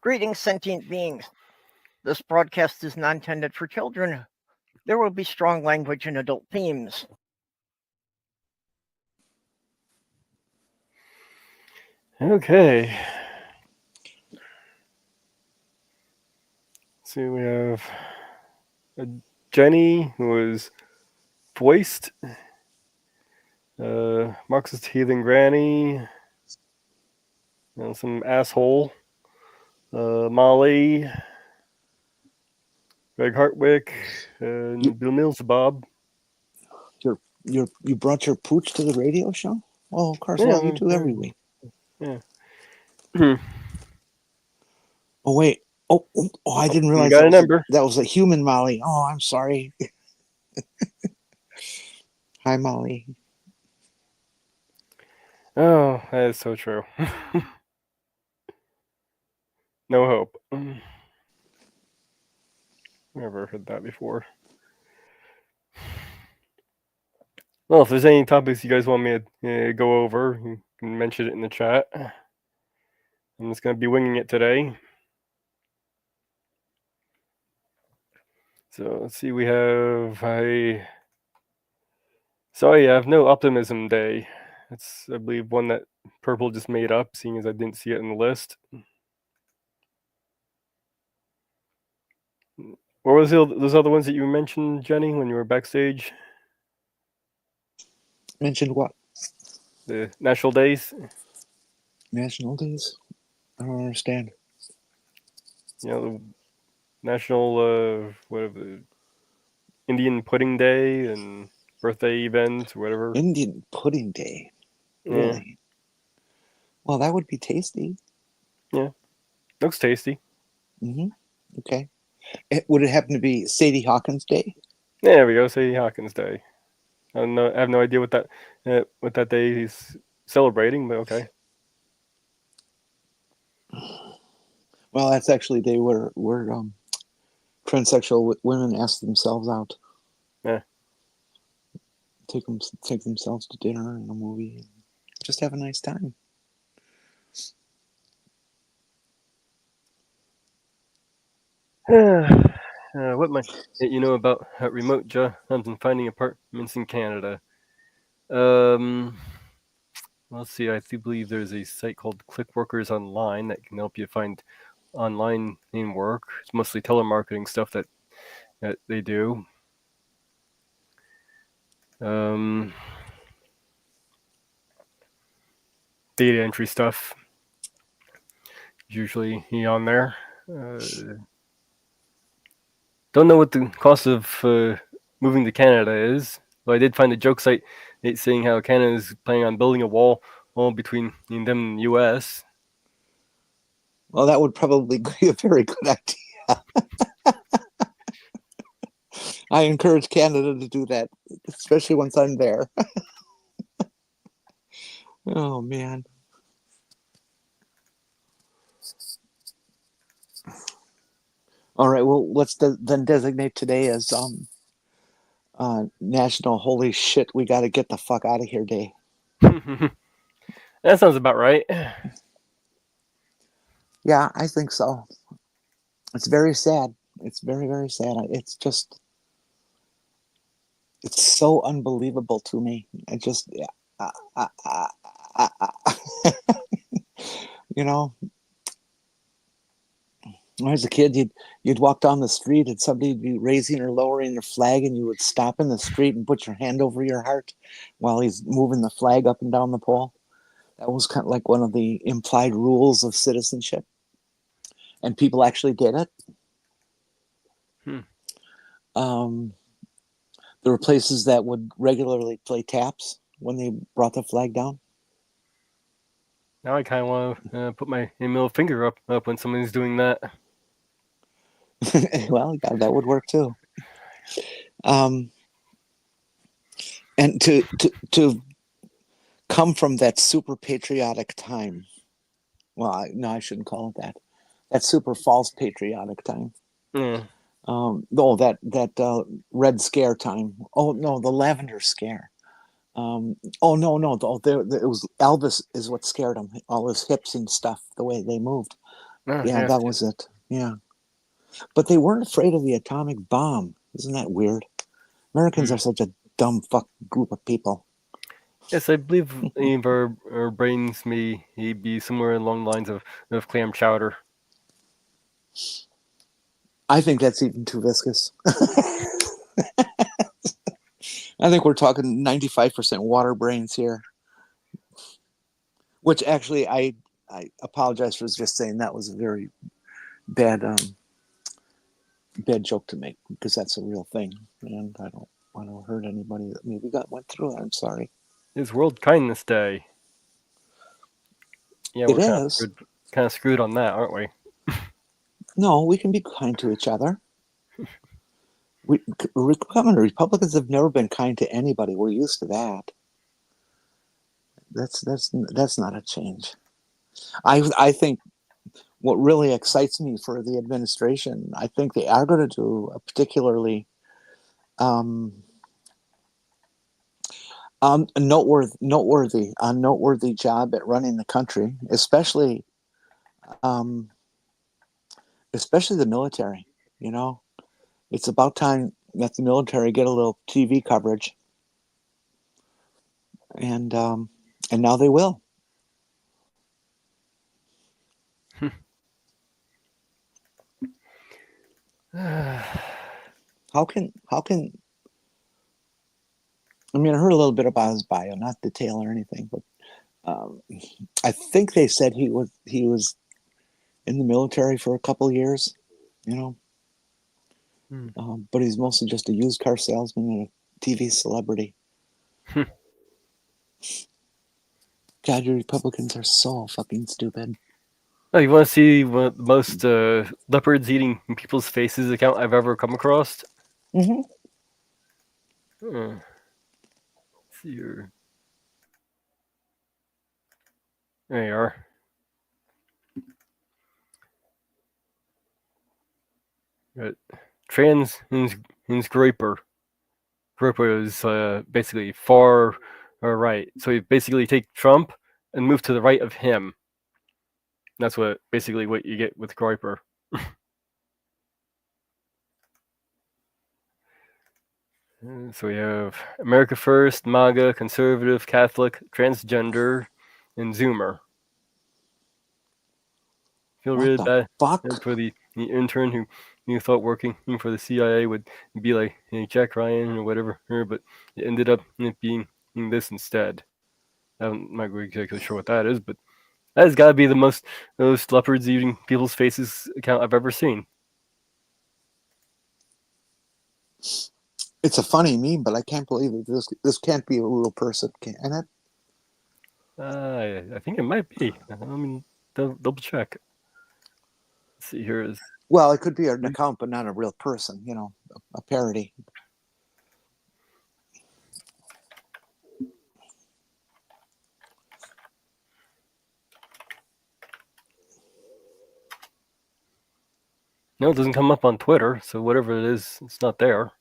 Greetings, sentient beings. This broadcast is not intended for children. There will be strong language and adult themes. Okay. So we have Jenny, who was voiced. Marxist heathen granny. Some asshole. Molly. Greg Hartwick. And Bill Mills Bob. You brought your pooch to the radio show? Oh, of course. Yeah, Well, you do every week. Yeah. Oh wait. Oh, I didn't realize You got a number. that was a human Molly. Oh, I'm sorry. Hi, Molly. Oh, that is so true. No hope. Never heard that before. Well, if there's any topics you guys want me to go over, you can mention it in the chat. I'm just going to be winging it today. So let's see, we have Sorry, I have no optimism day. It's, I believe, one that Purple just made up, seeing as I didn't see it in the list. What was those other ones that you mentioned, Jenny, when you were backstage? Mentioned what? The national days? National days? I don't understand. The national, whatever, Indian Pudding Day and birthday event, or whatever. Indian Pudding Day. Really? Yeah. Well, that would be tasty. Yeah. Looks tasty. Mm-hmm. Okay. Would it happen to be Sadie Hawkins Day? There we go, Sadie Hawkins Day. I have no idea what that day is celebrating, but okay. Well, that's actually a day where transsexual women ask themselves out. Yeah. Take themselves to dinner and a movie, and just have a nice time. What might you know about remote jobs and finding apartments in Canada? Let's see. I do believe there's a site called Clickworkers Online that can help you find online work. It's mostly telemarketing stuff that they do. Data entry stuff usually on there. Don't know what the cost of moving to Canada is, but I did find a joke site saying how Canada is planning on building a wall between them and the U.S. Well, that would probably be a very good idea. I encourage Canada to do that, especially once I'm there. Oh, man. All right, well, let's then designate today as National Holy Shit, we got to get the fuck out of here day. That sounds about right. Yeah, I think so. It's very sad. It's very, very sad. It's just, it's so unbelievable to me. I just, you know, when I was a kid, you'd walk down the street and somebody would be raising or lowering their flag, and you would stop in the street and put your hand over your heart while he's moving the flag up and down the pole. That was kind of like one of the implied rules of citizenship. And people actually did it. There were places that would regularly play taps when they brought the flag down. Now I kind of want to put my middle finger up when somebody's doing that. Well, yeah, that would work too. And to come from that super patriotic time. Well, no, I shouldn't call it that. That super false patriotic time. Yeah. That Red Scare time. Oh no, the Lavender Scare. No. It was Elvis is what scared him. All his hips and stuff, the way they moved. No, Yeah, that was it. Yeah. But they weren't afraid of the atomic bomb. Isn't that weird? Americans are such a dumb fuck group of people. Yes, I believe our brains may be somewhere along the lines of clam chowder. I think that's even too viscous. I think we're talking 95% water brains here. Which actually, I apologize for just saying that was a very bad bad joke to make, because that's a real thing, and I don't want to hurt anybody that maybe went through it. I'm sorry. It's World Kindness Day. Yeah, It we're is. kind of screwed on that, aren't we? No, we can be kind to each other. Republicans have never been kind to anybody. We're used to that. That's not a change. I think what really excites me for the administration, I think they are going to do a particularly noteworthy job at running the country, especially the military. You know, it's about time that the military get a little TV coverage, and now they will. How can I mean, I heard a little bit about his bio, not detail or anything, but I think they said he was in the military for a couple of years, you know. But he's mostly just a used car salesman and a TV celebrity. God, you Republicans are so fucking stupid. Oh, you want to see what the most leopards eating people's faces account I've ever come across? Mm-hmm. Let's see here. There you are. Got Transgriper. Griper is basically far or right. So you basically take Trump and move to the right of him. That's what you get with Griper. So we have America First, MAGA, Conservative, Catholic, Transgender, and Zoomer. Feel What really the bad fuck? for the intern who thought working for the CIA would be like Jack Ryan or whatever, but it ended up being this instead. I'm not exactly sure what that is, but that has got to be the most leopards eating people's faces account I've ever seen. It's a funny meme, but I can't believe it. This can't be a real person, can it? I think it might be. I mean, double check. Let's see here is. Well, it could be an account, but not a real person. You know, a parody. No, it doesn't come up on Twitter, so whatever it is, it's not there.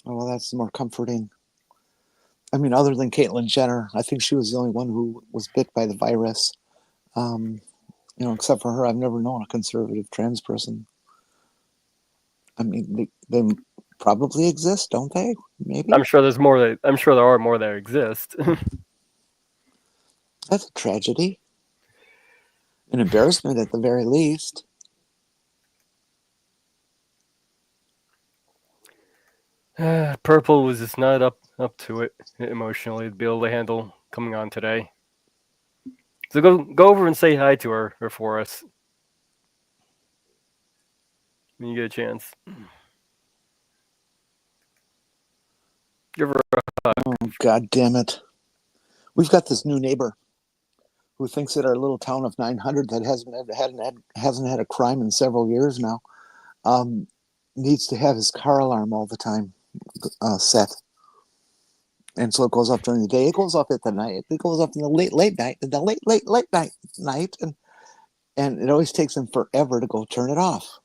Oh, well, that's more comforting. I mean, other than Caitlyn Jenner, I think she was the only one who was bit by the virus. You know, except for her, I've never known a conservative trans person. I mean, they probably exist, don't they? Maybe. I'm sure there's more. I'm sure there are more that exist. That's a tragedy. An embarrassment at the very least. Purple was just not up to it emotionally to be able to handle coming on today. So go over and say hi to her for us when you get a chance. Give her a hug. Oh, God damn it. We've got this new neighbor who thinks that our little town of 900 that hasn't had a crime in several years now needs to have his car alarm all the time set. And so it goes off during the day. It goes off at the night. It goes off in the late night. And it always takes him forever to go turn it off.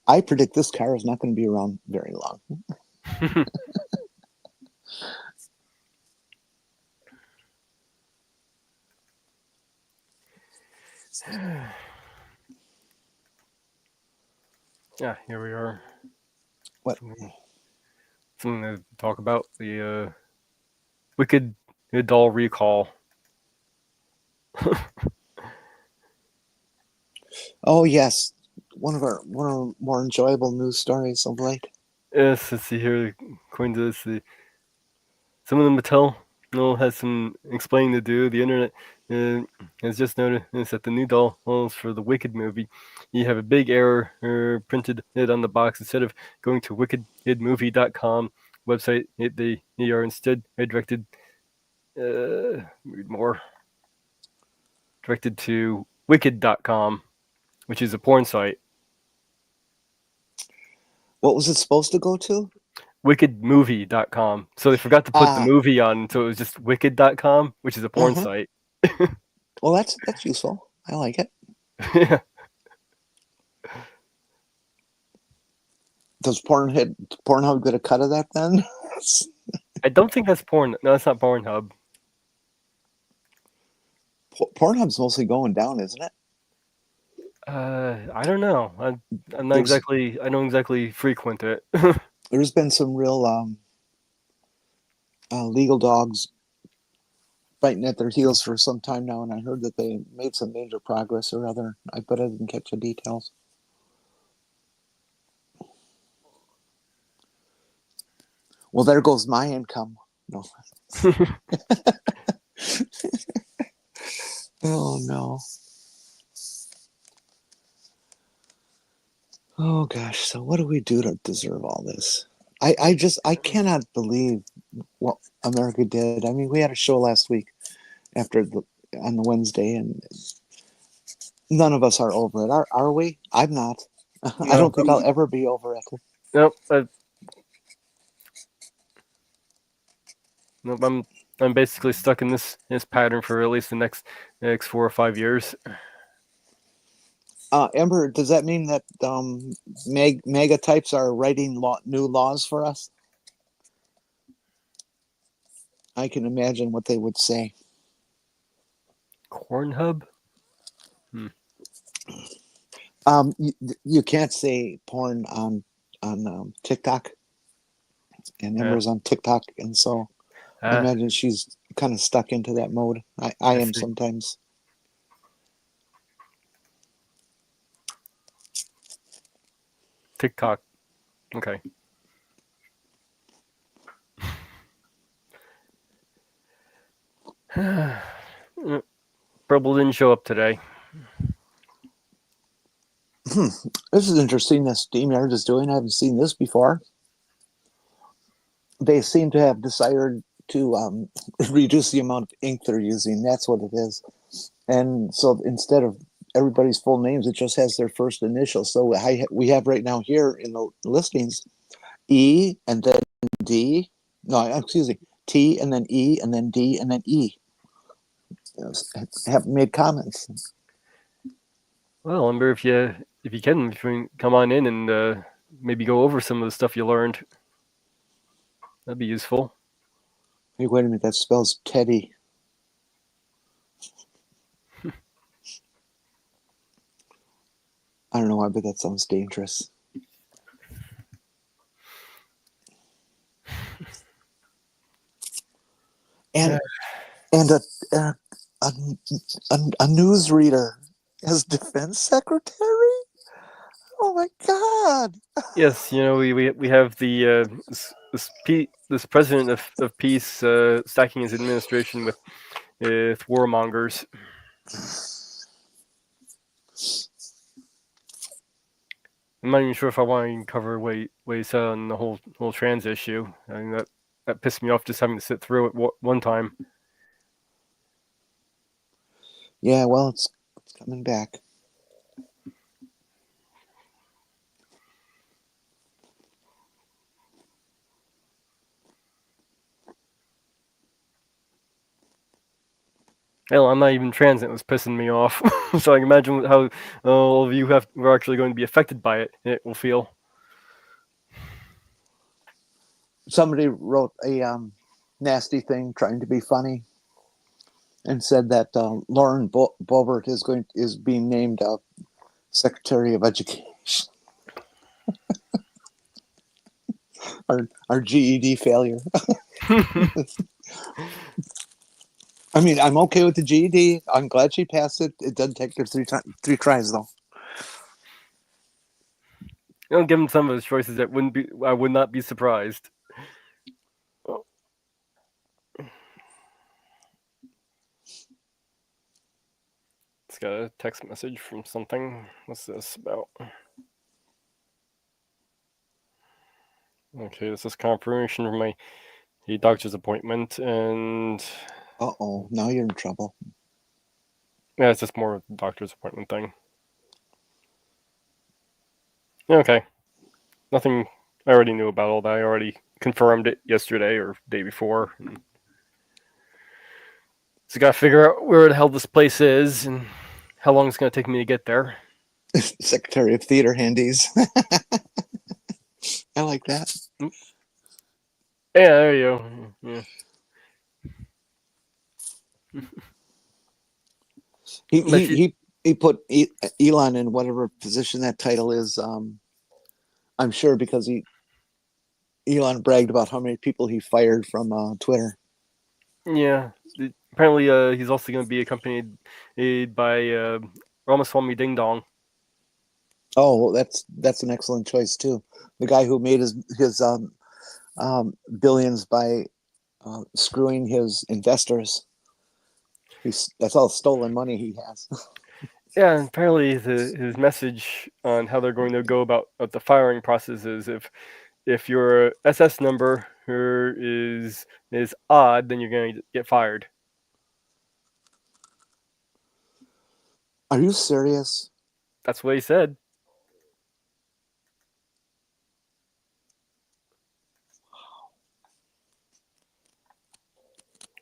I predict this car is not going to be around very long. Yeah, here we are. What? Something to talk about. The Wicked Doll recall. Oh yes, one of our more enjoyable news stories of late. Yes, let's see here. According to this, some of the Mattel has some explaining to do. The internet has just noticed that the new dolls for the Wicked movie, you have a big error printed it on the box. Instead of going to wickedmovie.com website, they are instead directed. Read more. Directed to wicked.com, which is a porn site. What was it supposed to go to? Wickedmovie.com. So they forgot to put the movie on, so it was just wicked.com, which is a porn site. Well, that's useful. I like it. Yeah. Does Pornhub get a cut of that then? I don't think that's porn. No, that's not Pornhub. Pornhub's mostly going down, isn't it? I don't know. I'm not exactly. I don't exactly frequent it. There's been some real legal dogs fighting at their heels for some time now, and I heard that they made some major progress or other. I didn't catch the details. Well, there goes my income. No. Oh no. Oh gosh. So what do we do to deserve all this? I cannot believe what America did. I mean, we had a show last week on the Wednesday, and none of us are over it. Are we? I'm not. No, I don't think I'll ever be over it. Nope. Nope. I'm basically stuck in this pattern for at least the next 4 or 5 years. Ember, does that mean that mega types are writing new laws for us? I can imagine what they would say. Cornhub? You can't say porn on TikTok, and Ember's on TikTok, and so I imagine she's kind of stuck into that mode. I am sometimes. TikTok. Okay. Purple didn't show up today. This is interesting. This SteamYard is doing. I haven't seen this before. They seem to have decided to reduce the amount of ink they're using. That's what it is. And so instead of everybody's full names, it just has their first initial. So we have right now here in the listings E and then D. No, excuse me. T and then E and then D and then E. Have made comments. Well, Ember, if you can come on in and maybe go over some of the stuff you learned, that'd be useful. Hey, wait a minute. That spells Teddy. I don't know why, but that sounds dangerous. And a newsreader as defense secretary. Oh my God! Yes, we have the this president of peace stacking his administration with warmongers. I'm not even sure if I want to cover what he said on the whole trans issue. I mean that pissed me off just having to sit through it one time. Yeah, well, it's coming back. Hell, I'm not even trans. It was pissing me off. So I can imagine how all of you were actually going to be affected by it. It will feel. Somebody wrote a nasty thing trying to be funny, and said that Lauren Boebert is being named Secretary of Education. our GED failure. I mean, I'm okay with the GED. I'm glad she passed it. It doesn't take her three tries though. You know, given some of his choices, I would not be surprised. It's got a text message from something. What's this about? Okay, this is confirmation from my doctor's appointment, and Now you're in trouble. yeah, it's just more of a doctor's appointment thing. Okay, nothing. I already knew about all that. I already confirmed it yesterday or day before. So got to figure out where the hell this place is and how long it's going to take me to get there. Secretary of Theater Handies. I like that. Yeah, there you go. Yeah. He put Elon in whatever position that title is. I'm sure because Elon bragged about how many people he fired from Twitter. Yeah. Apparently, he's also going to be accompanied by Ramaswamy Ding Dong. Oh, that's an excellent choice too. The guy who made his billions by screwing his investors. That's all stolen money he has. Yeah, and apparently his message on how they're going to go about the firing process is if your SS number is odd, then you're going to get fired. Are you serious? That's what he said.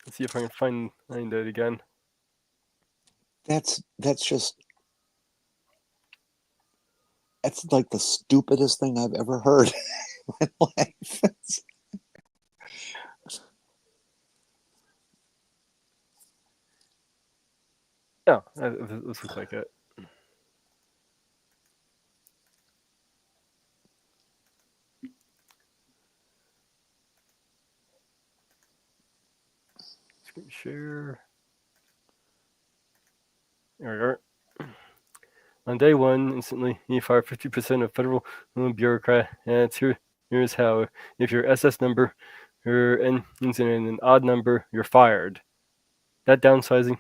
Let's see if I can find it again. That's like the stupidest thing I've ever heard in my life. Yeah, this looks like it. Screen share. There we are. On day one, instantly, you fire 50% of federal bureaucrat. And here's how. If your SS number ends in an odd number, you're fired. That downsizing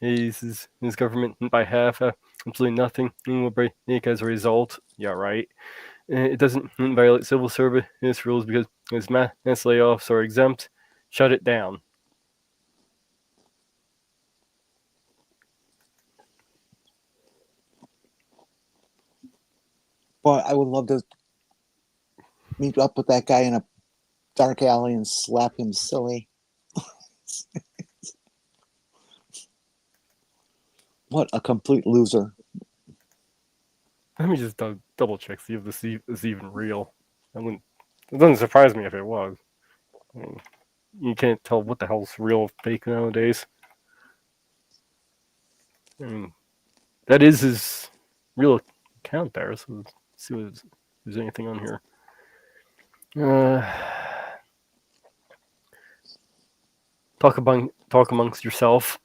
is government by half. Absolutely nothing will break as a result. Yeah, right. It doesn't violate civil service rules because mass layoffs are exempt. Shut it down. Well, I would love to meet up with that guy in a dark alley and slap him silly. What a complete loser. Let me just double check, see if this is even real. It doesn't surprise me if it was. I mean, you can't tell what the hell's real or fake nowadays. I mean, that is his real account there, so let's see if there's anything on here. Talk amongst yourself.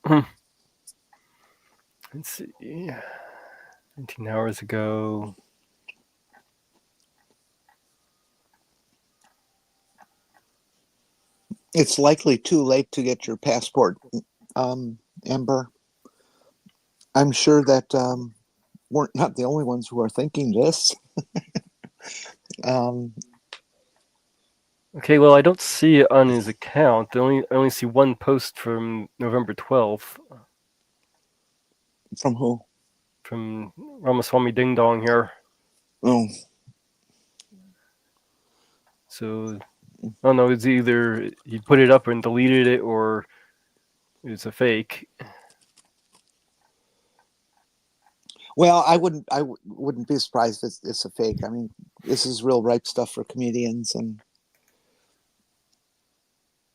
Let's see. 19 hours ago. It's likely too late to get your passport, Amber. I'm sure that we're not the only ones who are thinking this. Okay, well, I don't see it on his account. I only see one post from November 12th. From who? From Ramaswamy Ding Dong here. Oh. So, I don't know, it's either he put it up and deleted it or it's a fake. Well, I wouldn't be surprised if it's a fake. I mean, this is real ripe stuff for comedians, and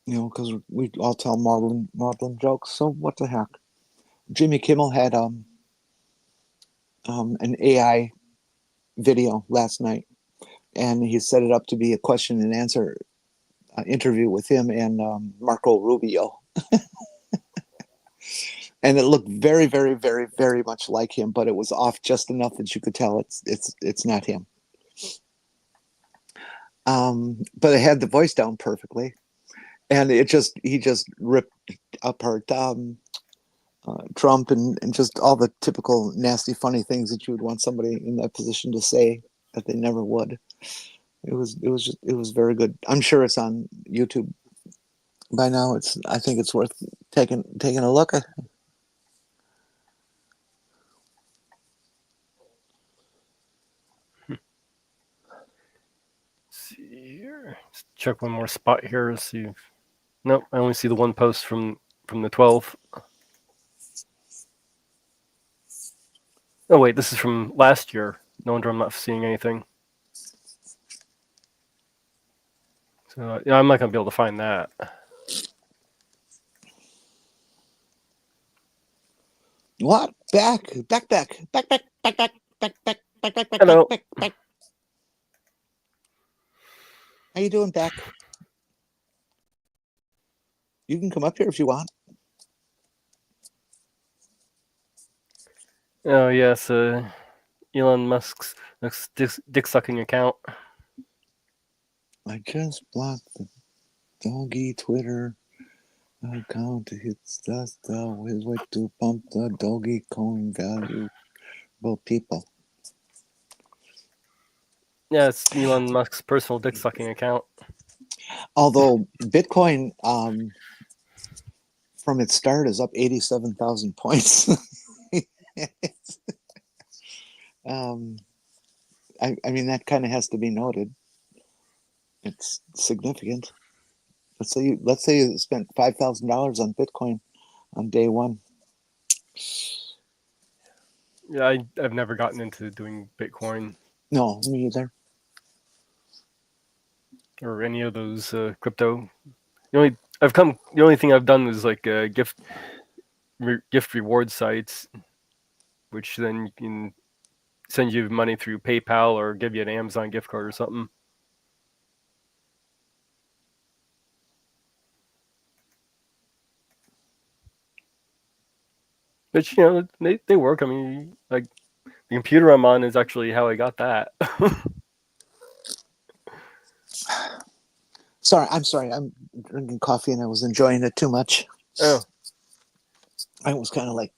because we all tell maudlin jokes. So what the heck? Jimmy Kimmel had an AI video last night, and he set it up to be a question and answer interview with him and Marco Rubio. And it looked very, very, very, very much like him, but it was off just enough that you could tell it's not him. But it had the voice down perfectly, and he just ripped apart Trump and just all the typical nasty, funny things that you would want somebody in that position to say that they never would. It was very good. I'm sure it's on YouTube by now. I think it's worth taking a look at. See here. Let's check one more spot here to see. Nope, I only see the one post from the 12th. Oh wait, this is from last year. No wonder I'm not seeing anything. So yeah, I'm not gonna be able to find that. What? Back. Hello. How you doing, Beck? You can come up here if you want. Oh yes, Elon Musk's dick sucking account. I just blocked the doggy Twitter account. It's just his way to pump the doggy coin value. Well, people. Yeah, it's Elon Musk's personal dick sucking account. Although Bitcoin, from its start, is up 87,000 points. I mean, that kind of has to be noted. It's significant. Let's say you spent $5,000 on Bitcoin on day one. Yeah, I've never gotten into doing Bitcoin No, me either. or any of those crypto. The only thing I've done is like gift reward sites, which then you can send you money through PayPal or give you an Amazon gift card or something. But they work. I mean, like the computer I'm on is actually how I got that. I'm sorry. I'm drinking coffee and I was enjoying it too much. Oh. I was kind of like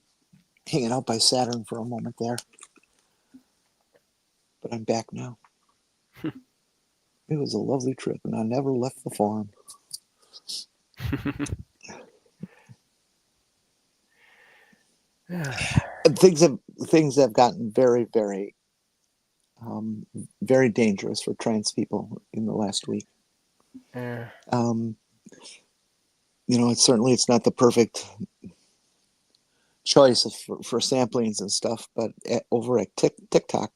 hanging out by Saturn for a moment there. But I'm back now. It was a lovely trip and I never left the farm. Things have gotten very, very, very dangerous for trans people in the last week. Yeah. It's not the perfect choice for samplings and stuff, but over at TikTok,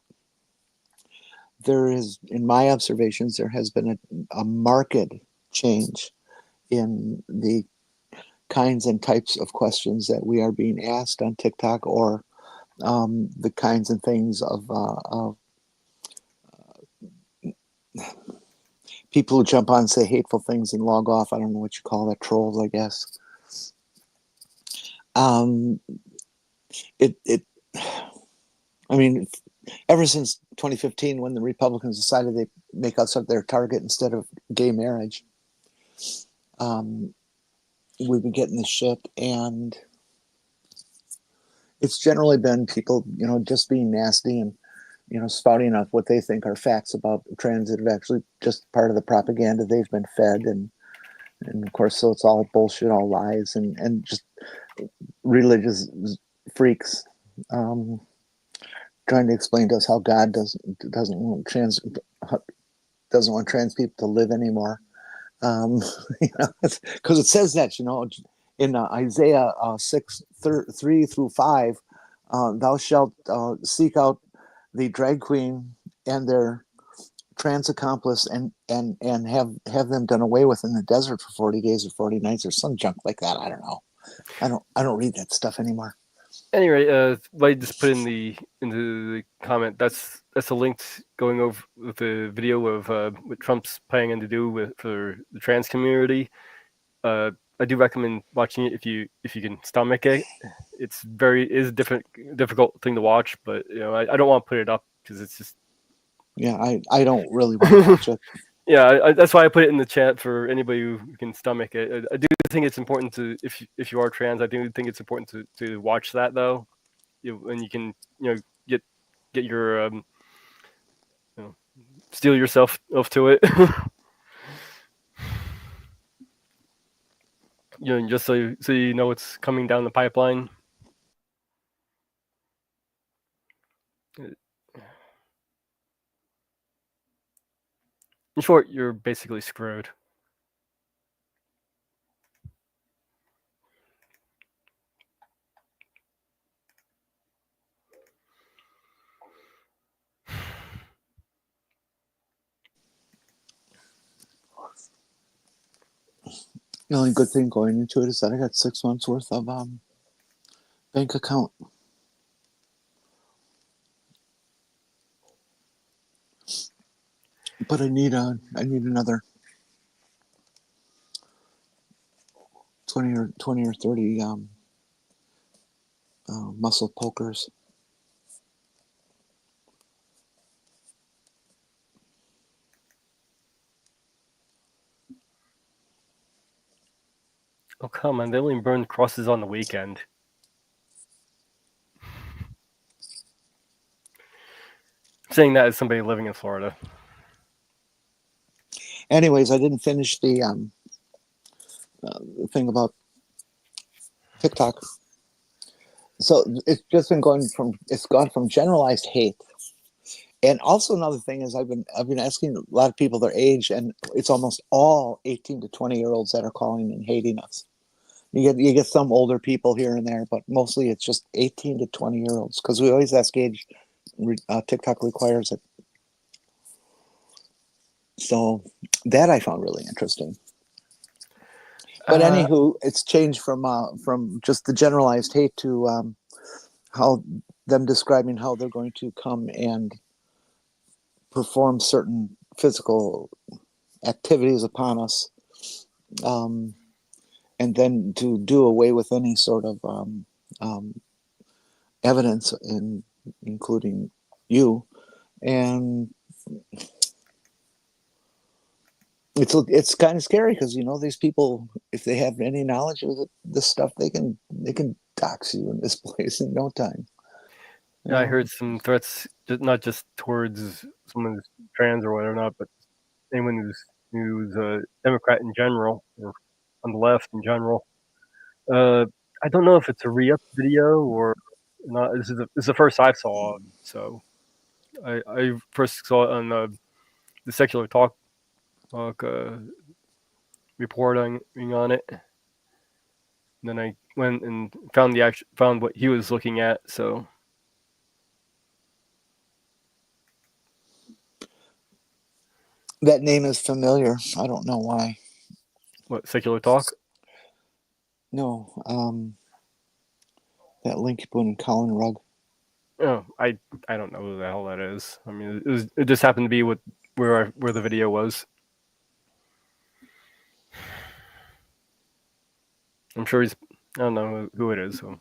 there is, in my observations, there has been a marked change in the kinds and types of questions that we are being asked on TikTok, or the kinds and things of people who jump on, say hateful things and log off. I don't know what you call that, trolls, I guess. I mean, ever since 2015, when the Republicans decided they make us their target instead of gay marriage, we've been getting this shit, and it's generally been people, just being nasty and, spouting off what they think are facts about trans that are actually just part of the propaganda they've been fed, and of course, so it's all bullshit, all lies, and just religious freaks trying to explain to us how God doesn't want trans people to live anymore. Because it says that, in Isaiah 6:3-5, thou shalt seek out the drag queen and their trans accomplice and have them done away with in the desert for 40 days or 40 nights or some junk like that. I don't know. I don't read that stuff anymore. Anyway, I just put into the comment. That's a link going over with the video of what Trump's planning to do for the trans community. I do recommend watching it if you can stomach it. It's a difficult thing to watch, but I don't want to put it up because it's just. Yeah, I don't really want to watch it. Yeah, that's why I put it in the chat for anybody who can stomach it. I do think it's important to, if you are trans, I do think it's important to watch that though, and you can get your steel yourself off to it. Just so you know what's coming down the pipeline. In short, you're basically screwed. The only good thing going into it is that I got 6 months worth of bank account. But I need another 20 or 30 muscle pokers. Oh come on! They only burn crosses on the weekend. I'm saying that as somebody living in Florida. Anyways, I didn't finish the thing about TikTok. So it's just been it's gone from generalized hate. And also another thing is I've been asking a lot of people their age, and it's almost all 18 to 20-year-olds that are calling and hating us. You get some older people here and there, but mostly it's just 18 to 20-year-olds because we always ask age. TikTok requires it. So that I found really interesting. But anywho, it's changed from just the generalized hate to how them describing how they're going to come and perform certain physical activities upon us, and then to do away with any sort of evidence, including you, and it's kind of scary because these people, if they have any knowledge of this stuff, they can dox you in this place in no time. Yeah, I heard some threats, not just towards someone who's trans or whatever, not, but anyone who's a Democrat in general, or on the left in general. I don't know if it's a re-up video or not. This is the first I saw, so I first saw it on the Secular Talk reporting on it. And then I went and found what he was looking at. So. That name is familiar. I don't know why. What, Secular Talk? No, that link you put in Colin Rugg. Oh, I don't know who the hell that is. I mean, it just happened to be where the video was. I'm sure I don't know who it is. So.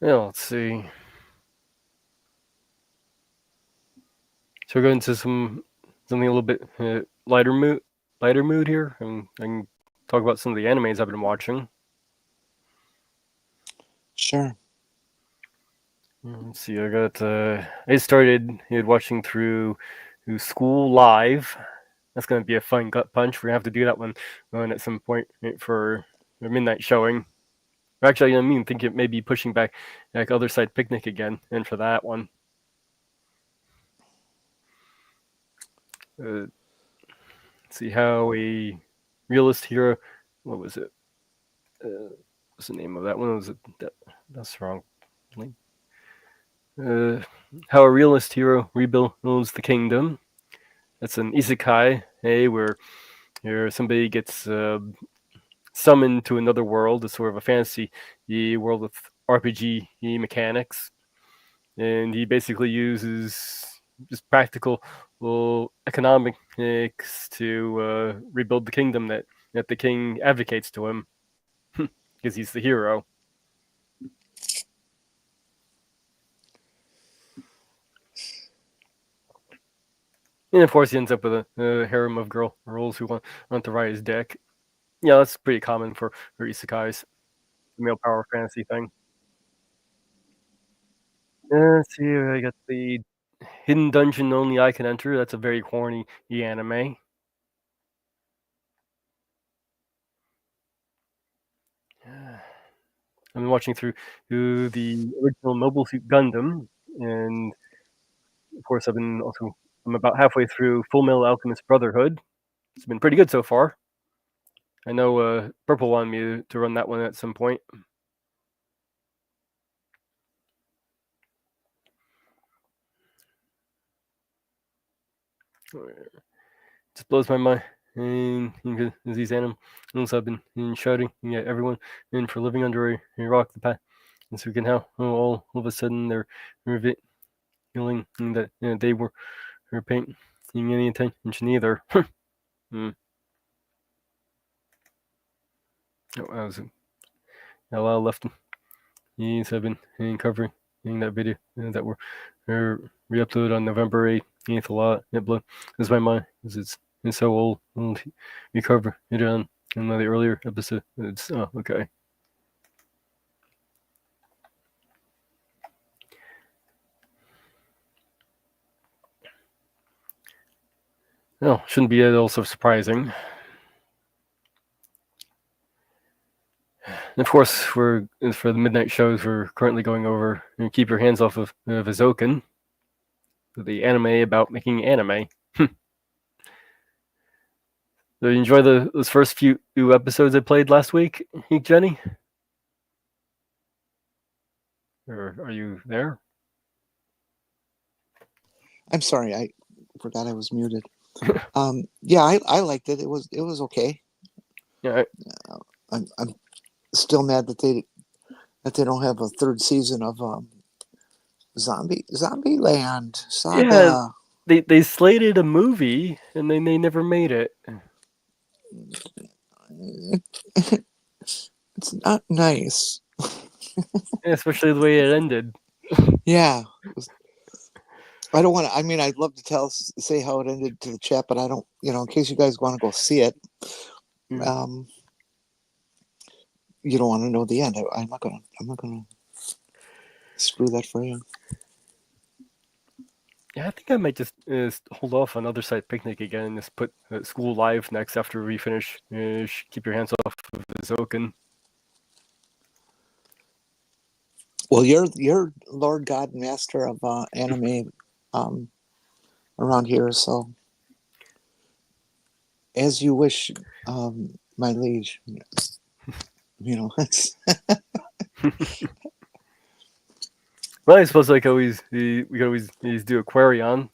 Yeah, let's see. So we're going to something a little bit lighter mood here, and I can talk about some of the animes I've been watching. Sure. Let's see. I started watching through School Live. That's going to be a fun gut punch. We're going to have to do that one at some point for a midnight showing. Actually, I think it may be pushing back Other Side Picnic again, and for that one. let's see how a realist hero. What was it? What's the name of that one? Was it that's wrong. How a realist hero rebuilds the kingdom. That's an isekai, where somebody gets summoned to another world. It's sort of a fantasy world with RPG mechanics, and he basically uses just practical economics to rebuild the kingdom that the king advocates to him because he's the hero. And of course, he ends up with a harem of girls who want to ride his dick. Yeah, that's pretty common for isekais, male power fantasy thing. Let's see, I got the Hidden Dungeon Only I Can Enter. That's a very horny anime. I've been watching through the original Mobile Suit Gundam, and of course, I'm about halfway through Full Metal Alchemist Brotherhood. It's been pretty good so far. I know Purple wanted me to run that one at some point. Just blows my mind. And these animals have been shouting at everyone and for living under a rock the past. And so we can how all of a sudden they're revealing that they were paying any attention either. Oh, I was a lot left. Yes, I've been covering that video that were re-uploaded on November 8th. A lot. It blows my mind because it's so old. You cover it on one of the earlier episodes. It's okay. Well, shouldn't be at all so surprising. And of course, for the midnight shows, we're currently going over Keep Your Hands Off of Azoken, the anime about making anime. Did you enjoy those first few episodes I played last week, Jenny? Or are you there? I'm sorry, I forgot I was muted. Yeah, I liked it. It was okay. Yeah. I'm still mad that they don't have a third season of Zombie Land Saga. Yeah, they slated a movie and then they never made it. It's not nice. Yeah, especially the way it ended. Yeah. I don't want to. I mean, I'd love to say how it ended to the chat, but I don't. In case you guys want to go see it, you don't want to know the end. I'm not gonna screw that for you. Yeah, I think I might just hold off on Other Side Picnic again and just put School Live next after we finish Keep Your Hands Off of Azoken. Well, you're Lord God and Master of anime around here, so as you wish, my liege. It's Well, I suppose we could always do Aquarion,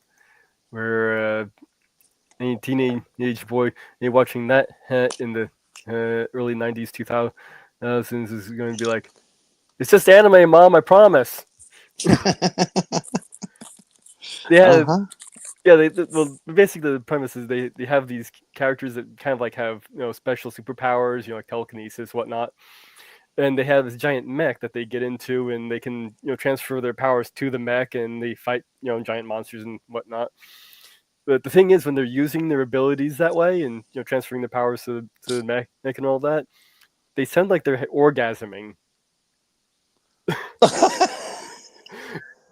where any teenage boy watching that in the early 90s, 2000s is going to be like, it's just anime, Mom, I promise. Yeah, well, basically the premise is they have these characters that kind of like have special superpowers, like telekinesis, whatnot. And they have this giant mech that they get into, and they can transfer their powers to the mech, and they fight giant monsters and whatnot. But the thing is, when they're using their abilities that way and transferring their powers to the mech and all that, they sound like they're orgasming.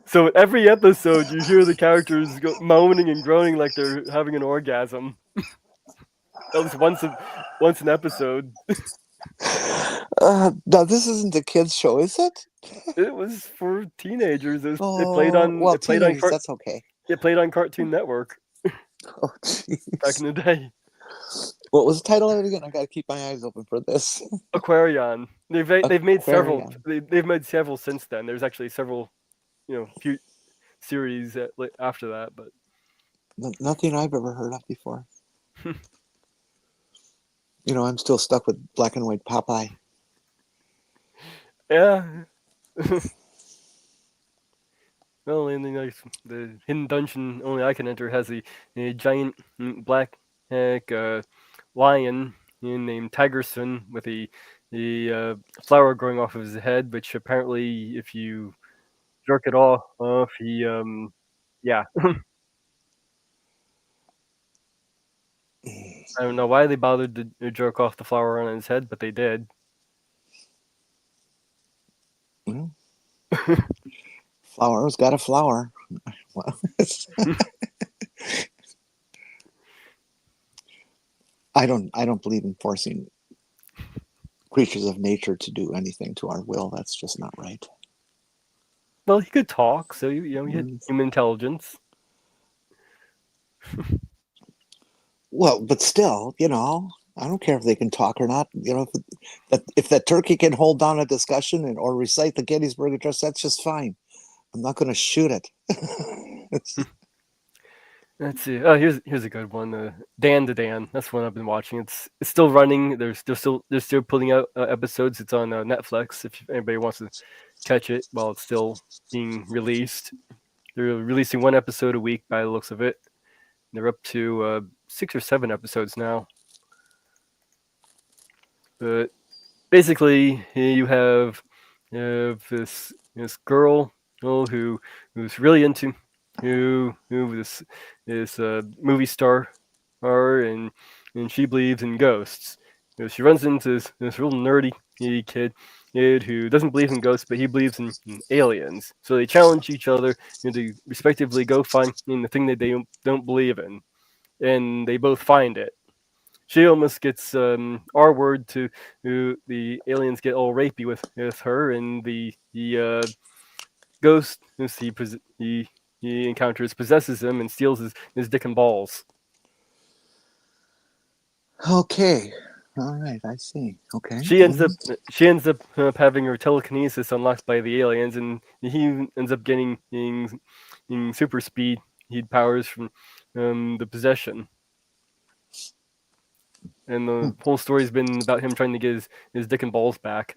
So every episode, you hear the characters moaning and groaning like they're having an orgasm. That was once an episode. Now this isn't a kids show, is it? It was for teenagers. It played teenagers, on that's okay. It played on Cartoon Network. Oh, back jeez. in the day. What was the title of it again? I gotta keep my eyes open for this. Aquarion. They've made several. Aquarion. They've made several since then. There's actually several, few series after that, but Nothing I've ever heard of before. I'm still stuck with black and white Popeye. yeah. Well, and the hidden dungeon only I can enter has a giant black lion named Tigerson with a flower growing off of his head, which apparently, if you jerk it off, he yeah. I don't know why they bothered to jerk off the flower on his head, but they did. Well, flower's got a flower. Well, I don't believe in forcing creatures of nature to do anything to our will. That's just not right. Well, he could talk, so he had human intelligence. Well, but still, I don't care if they can talk or not. If that turkey can hold down a discussion or recite the Gettysburg Address, that's just fine. I'm not going to shoot it. Let's see. Oh, here's a good one. Dan to Dan. That's one I've been watching. It's still running. They're still putting out episodes. It's on Netflix. If anybody wants to catch it while it's still being released, they're releasing one episode a week by the looks of it. They're up to 6 or 7 episodes now. But basically, you have this girl who's really into this movie star, and she believes in ghosts. She runs into this real nerdy kid who doesn't believe in ghosts, but he believes in aliens. So they challenge each other to respectively go find the thing that they don't believe in, and they both find it. She almost gets R word to the aliens get all rapey with her, and the ghost he encounters possesses him and steals his dick and balls. Okay. All right. I see. Okay. She ends up having her telekinesis unlocked by the aliens, and he ends up getting super speed powers from the possession. And the whole story's been about him trying to get his dick and balls back.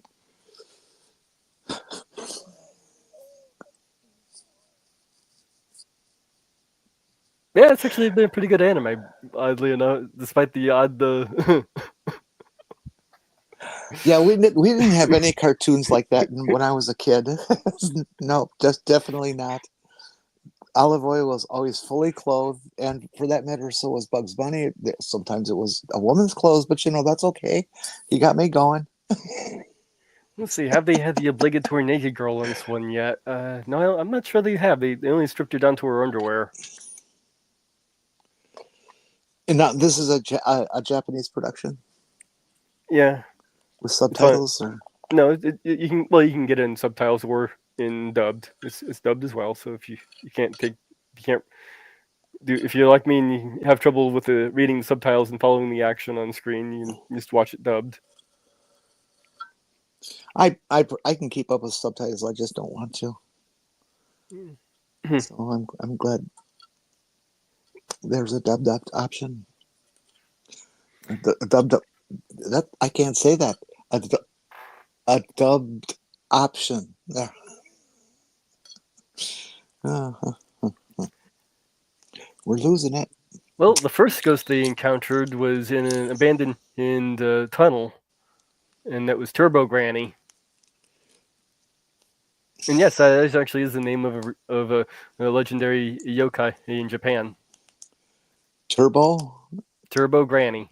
Yeah, it's actually been a pretty good anime, oddly enough, despite the odd. Yeah, we didn't have any cartoons like that when I was a kid. No, just definitely not. Olive Oil was always fully clothed, and for that matter, so was Bugs Bunny. Sometimes it was a woman's clothes, but that's okay. He got me going. Let's see, have they had the obligatory naked girl in this one yet? No, I'm not sure they have. They only stripped her down to her underwear. And now this is a Japanese production. Yeah, with subtitles, or no? You can get it in subtitles or in dubbed. It's dubbed as well. So if you can't do, if you're like me and you have trouble with reading the subtitles and following the action on screen, you can just watch it dubbed. I can keep up with subtitles. I just don't want to. So I'm glad there's a dubbed option. A dubbed that I can't say that. A dubbed option there. We're losing it. Well, the first ghost they encountered was in an abandoned tunnel, and that was Turbo Granny. And yes, that actually is the name of a legendary yokai in Japan. Turbo Granny.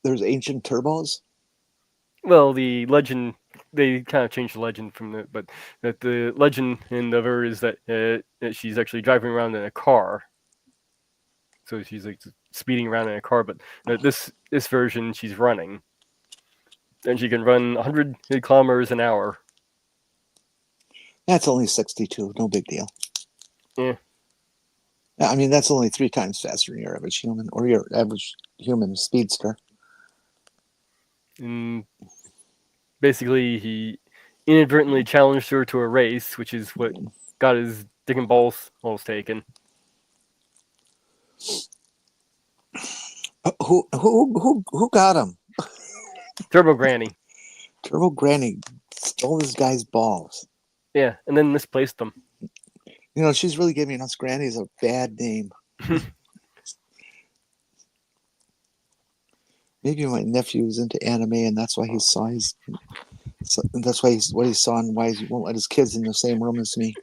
There's ancient turbos? Well, the legend, they kind of changed the legend from it, but the legend of her is that she's actually driving around in a car. So she's like speeding around in a car, but this version, she's running. And she can run 100 kilometers an hour. That's only 62. No big deal. Yeah. I mean, that's only 3 times faster than your average human or your average human speedster. And basically, he inadvertently challenged her to a race, which is what got his dick and balls taken. Who got him? Turbo Granny. Turbo Granny stole this guy's balls. Yeah, and then misplaced them. You know, she's really giving us grannies a bad name. Maybe my nephew was into anime, and that's why he saw his. So that's why what he saw, and why he won't let his kids in the same room as me.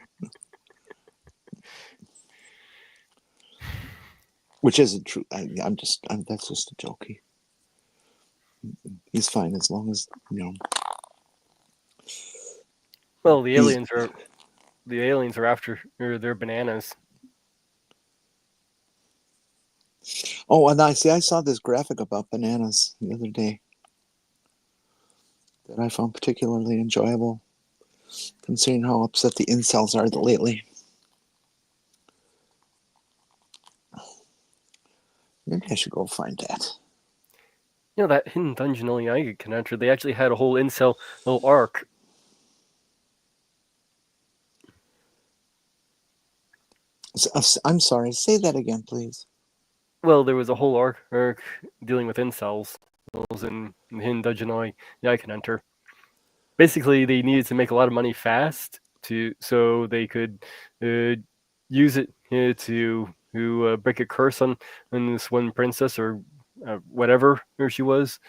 Which isn't true. That's just a joke. He's fine as long as Well, the aliens are after their bananas. Oh, and I saw this graphic about bananas the other day that I found particularly enjoyable, considering how upset the incels are lately. Maybe I should go find that. You know, that hidden dungeon only I can enter. They actually had a whole incel little arc. I'm sorry. Say that again, please. Well, there was a whole arc dealing with incels in the hidden dungeon only I can enter. Basically, they needed to make a lot of money fast so they could use it to break a curse on this one princess or whatever she was.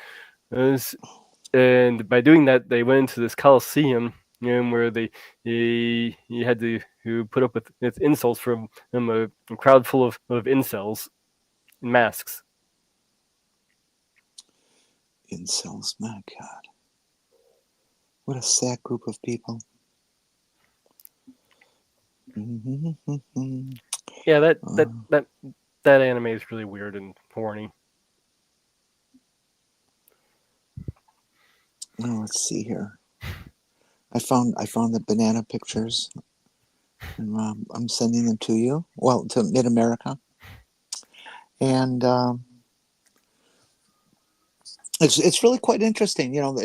And by doing that, they went into this coliseum where they had to put up with insults from a crowd full of incels in masks. Incels, my God. What a sad group of people. Yeah, that anime is really weird and horny. Oh, let's see here. I found the banana pictures, and I'm sending them to you. Well, to MidAmerica, and it's really quite interesting. You know,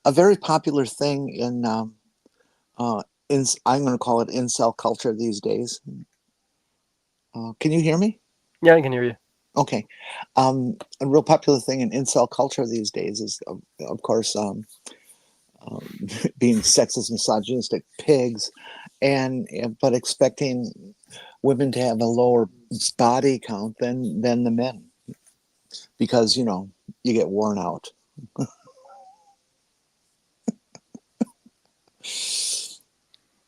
a very popular thing in I'm going to call it incel culture these days. Can you hear me? Yeah, I can hear you. Okay. A real popular thing in incel culture these days is, of course, being sexist, misogynistic pigs, but expecting women to have a lower body count than the men, because you get worn out.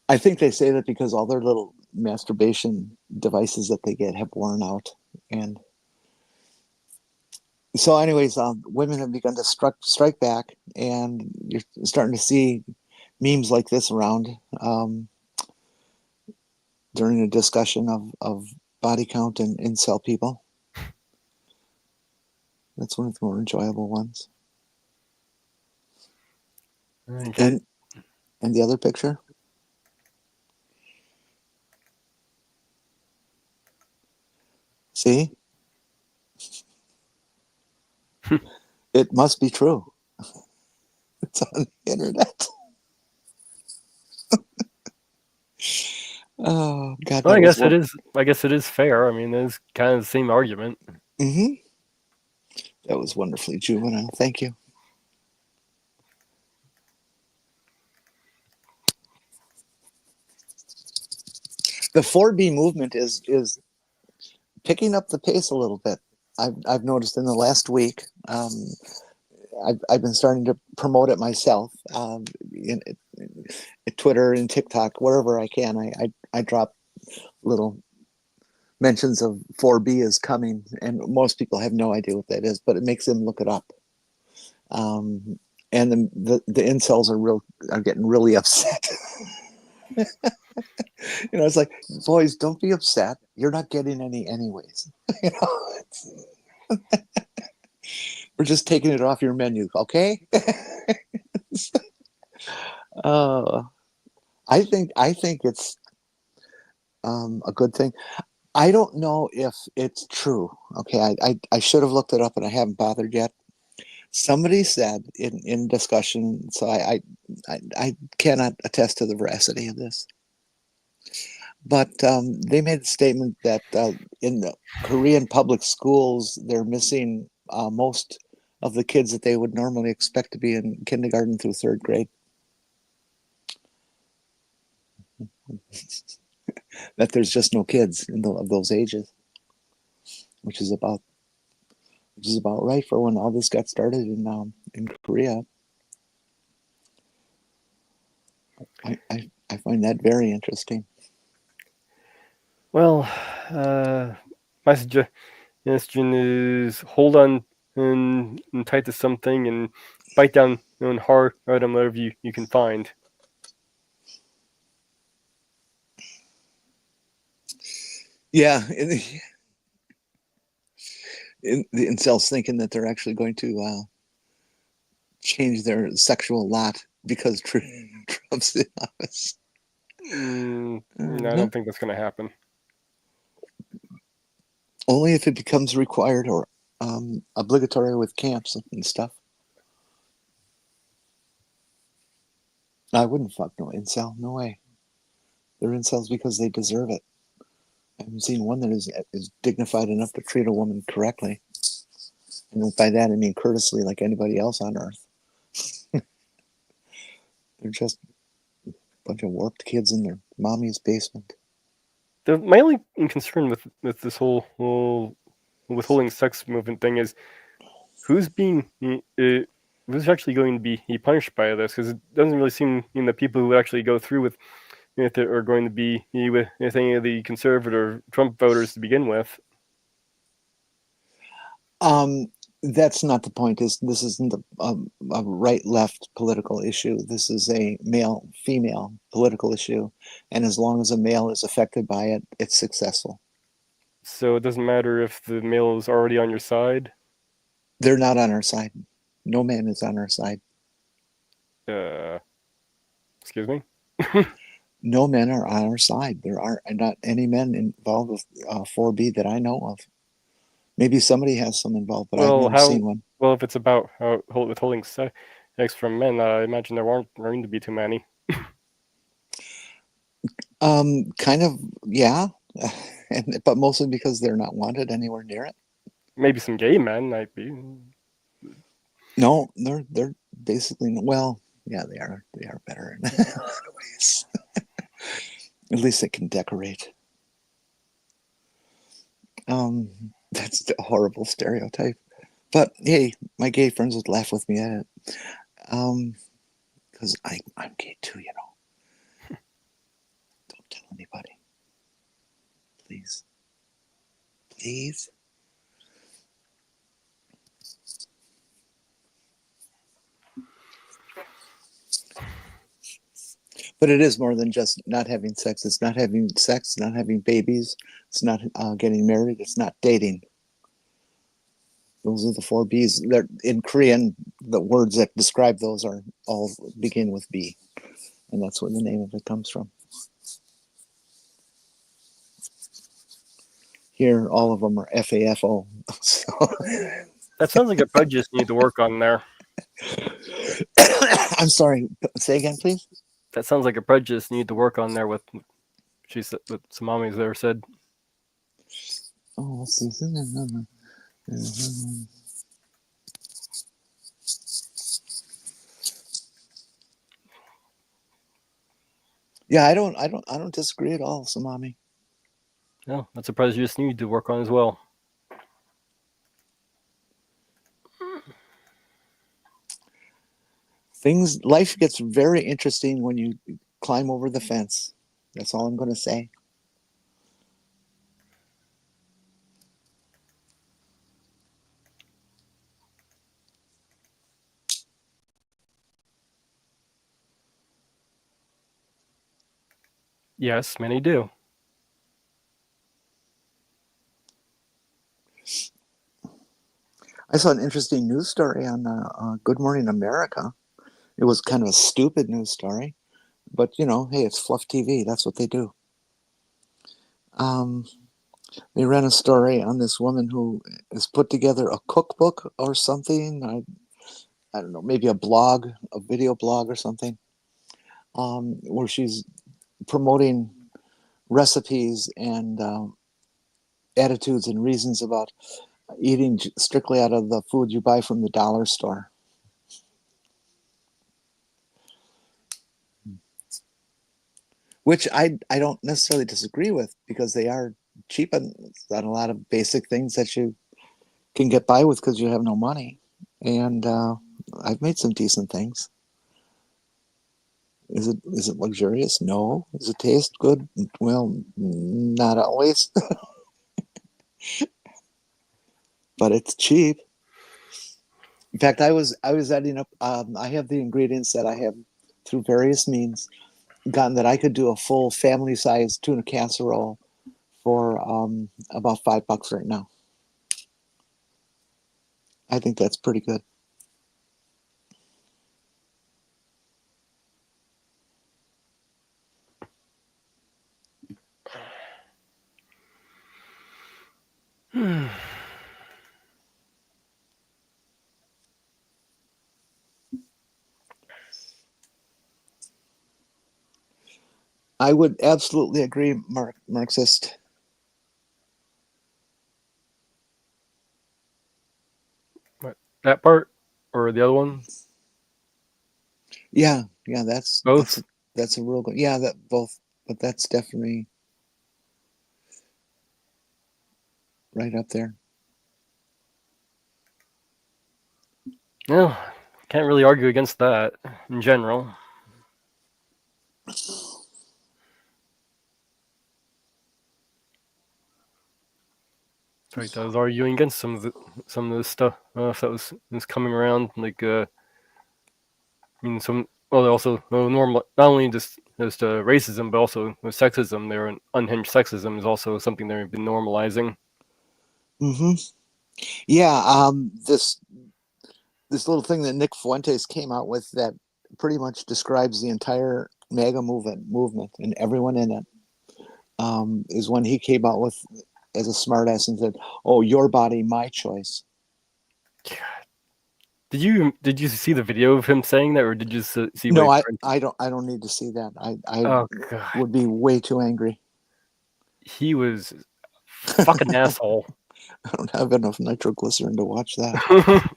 I think they say that because all their little masturbation devices that they get have worn out, and so, anyways, women have begun to strike back, and you're starting to see memes like this around during a discussion of body count and incel people. That's one of the more enjoyable ones. Okay. And the other picture. See? It must be true. It's on the internet. Oh God! Well, I guess it is. I guess it is fair. I mean, it's kind of the same argument. Mm-hmm. That was wonderfully juvenile. Thank you. The 4B movement is picking up the pace a little bit. I've noticed in the last week. I've been starting to promote it myself in Twitter and TikTok, wherever I can. I drop little mentions of 4B is coming, and most people have no idea what that is, but it makes them look it up. And the incels are getting really upset. It's like, boys, don't be upset. You're not getting any anyways. We're just taking it off your menu, okay? I think it's a good thing. I don't know if it's true. Okay, I should have looked it up, and I haven't bothered yet. Somebody said in discussion, so I cannot attest to the veracity of this, but they made a statement that in the Korean public schools, they're missing most of the kids that they would normally expect to be in kindergarten through third grade. That there's just no kids of those ages, which is about right for when all this got started in Korea. I find that very interesting. Well, my suggestion is hold on and tight to something and bite down on hard on whatever you can find. Yeah, the incels thinking that they're actually going to change their sexual lot because Trump's in office. No, I don't think that's going to happen. Only if it becomes required or obligatory with camps and stuff. I wouldn't fuck no incel. No way. They're incels because they deserve it. I haven't seen one that is dignified enough to treat a woman correctly. And by that, I mean courteously, like anybody else on Earth. They're just a bunch of warped kids in their mommy's basement. My only concern with this whole withholding sex movement thing is who's actually going to be punished by this, because it doesn't really seem the people who actually go through with it are going to be with any of the conservative Trump voters to begin with. That's not the point. This isn't a right-left political issue. This is a male-female political issue, and as long as a male is affected by it, it's successful. So it doesn't matter if the male is already on your side? They're not on our side. No man is on our side. Excuse me? No men are on our side. There are not any men involved with 4B that I know of. Maybe somebody has some involved, but I've never seen one. Well, if it's about withholding sex from men, I imagine there aren't going to be too many. Kind of, yeah. But mostly because they're not wanted anywhere near it. Maybe some gay men might be. No, they're basically, well, yeah, they are better in a lot of ways. At least they can decorate. That's a horrible stereotype. But hey, my gay friends would laugh with me at it. Because I'm gay too, you know. Don't tell anybody. Please. Please. But it is more than just not having sex. It's not having sex, not having babies. It's not getting married. It's not dating. Those are the 4Bs. They're, in Korean, the words that describe those are all begin with B. And that's where the name of it comes from. Here, all of them are FAFO. So. That sounds like a prejudice you need to work on there. I'm sorry. Say again, please. That sounds like a prejudice you need to work on there with what some mommies there said. Oh, let's see. Yeah, I don't disagree at all, Samami. No, that's a prejudice you need to work on as well. Life gets very interesting when you climb over the fence. That's all I'm going to say. Yes, many do. I saw an interesting news story on Good Morning America. It was kind of a stupid news story, but you know, hey, it's fluff TV. That's what they do. They ran a story on this woman who has put together a cookbook or something. I don't know, maybe a blog, a video blog or something, where she's promoting recipes and attitudes and reasons about eating strictly out of the food you buy from the dollar store. Which I don't necessarily disagree with, because they are cheap on a lot of basic things that you can get by with because you have no money. And I've made some decent things. Is it luxurious? No. Does it taste good? Well, not always. But it's cheap. In fact, I was adding up. I have the ingredients that I have through various means gotten that I could do a full family-sized tuna casserole for about $5 right now. I think that's pretty good. I would absolutely agree, Marxist. What, that part or the other one? Yeah, that's Both. that's a real good. Yeah, that both, but that's definitely right up there. No, can't really argue against that in general. In fact, I was arguing against some of the stuff that was coming around. Like, I mean, also normal. Not only just racism, but also sexism. Their unhinged sexism is also something they've been normalizing. Mm-hmm. Yeah, this little thing that Nick Fuentes came out with that pretty much describes the entire MAGA movement and everyone in it, is when he came out with, as a smartass, and said, "Oh, your body, my choice." God. Did you see the video of him saying that, or did you see? No, what I don't need to see that. I Oh God, would be way too angry. he was fucking asshole. I don't have enough nitroglycerin to watch that.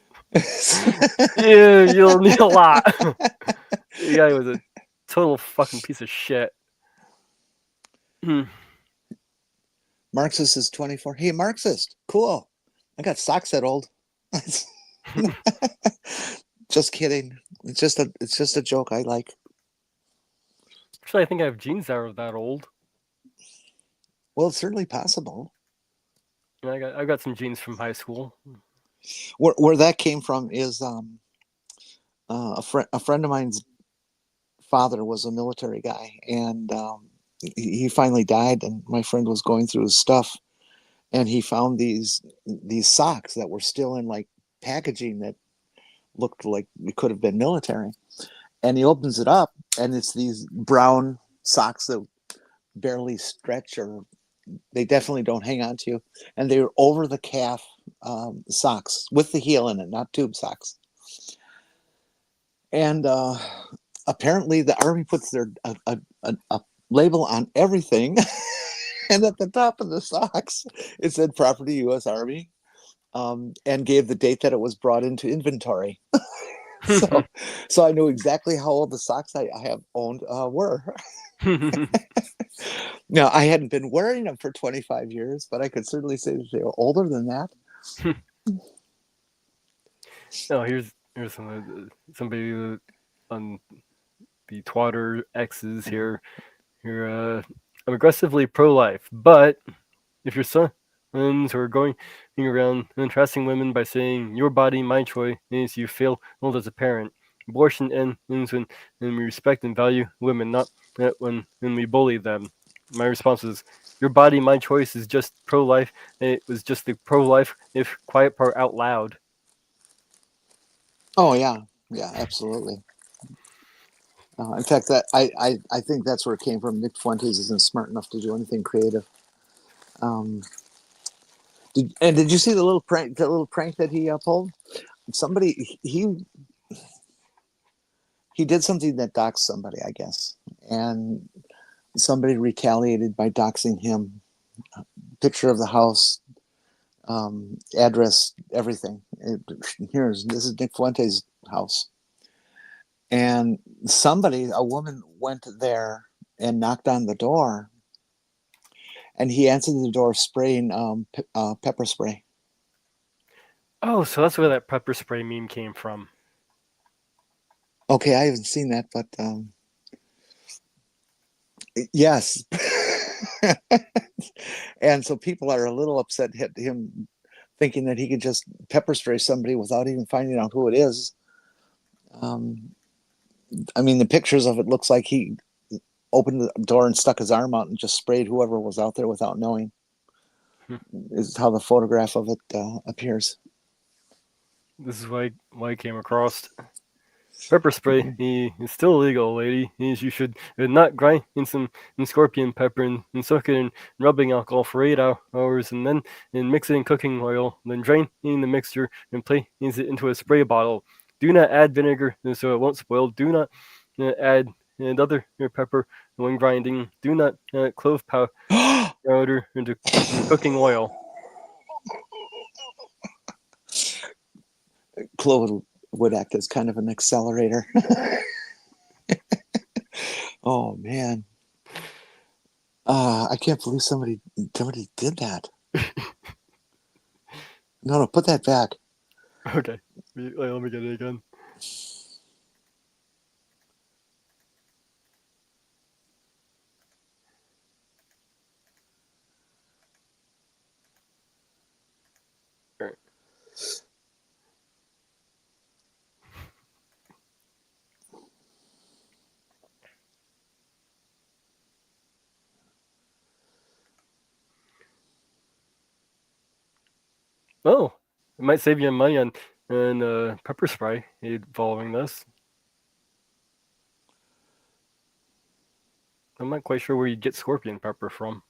Yeah, you'll need a lot. The guy was a total fucking piece of shit. Marxist is 24. Hey, Marxist, cool. I got socks that old. Just kidding. It's just a joke I like. Actually, I think I have jeans that are that old. Well, it's certainly possible. And I got some jeans from high school. Where that came from is a friend of mine's father was a military guy, and he finally died. And my friend was going through his stuff, and he found these socks that were still in like packaging that looked like it could have been military. And he opens it up, and it's these brown socks that barely stretch, or they definitely don't hang on to you. And they were over the calf socks with the heel in it, not tube socks. And apparently the Army puts their a label on everything. And at the top of the socks, it said Property U.S. Army, and gave the date that it was brought into inventory. So I knew exactly how old the socks I have owned were. Now, I hadn't been wearing them for 25 years, but I could certainly say that they were older than that. No, here's somebody on the Twitter X's here. I'm aggressively pro-life, but if your sons are going around harassing women by saying your body, my choice, you feel old as a parent. Abortion ends when we respect and value women, not when we bully them. My response is, your body, my choice is just pro-life. It was just the pro-life if quiet part out loud. Oh yeah, absolutely. In fact, that I think that's where it came from. Nick Fuentes isn't smart enough to do anything creative. Did you see the little prank? The little prank that he pulled? Somebody he did something that doxed somebody, I guess, and somebody retaliated by doxing him. Picture of the house, address, everything. This is Nick Fuente's house, and a woman went there and knocked on the door, and he answered the door spraying pepper spray. Oh, so that's where that pepper spray meme came from. Okay, I haven't seen that, but yes. And so people are a little upset at him thinking that he could just pepper spray somebody without even finding out who it is. I mean, the pictures of it looks like he opened the door and stuck his arm out and just sprayed whoever was out there without knowing. Is how the photograph of it appears. This is why I came across pepper spray. It's still illegal, lady. You should not grind in some scorpion pepper and soak it in rubbing alcohol for 8 hours, and then mix it in cooking oil. Then drain in the mixture and place it into a spray bottle. Do not add vinegar so it won't spoil. Do not add another pepper when grinding. Do not clove powder into cooking oil. Clove would act as kind of an accelerator. Oh man, I can't believe somebody did that. No, put that back. Okay, let me get it again. All right. Oh, it might save you money on pepper spray following this. I'm not quite sure where you get scorpion pepper from.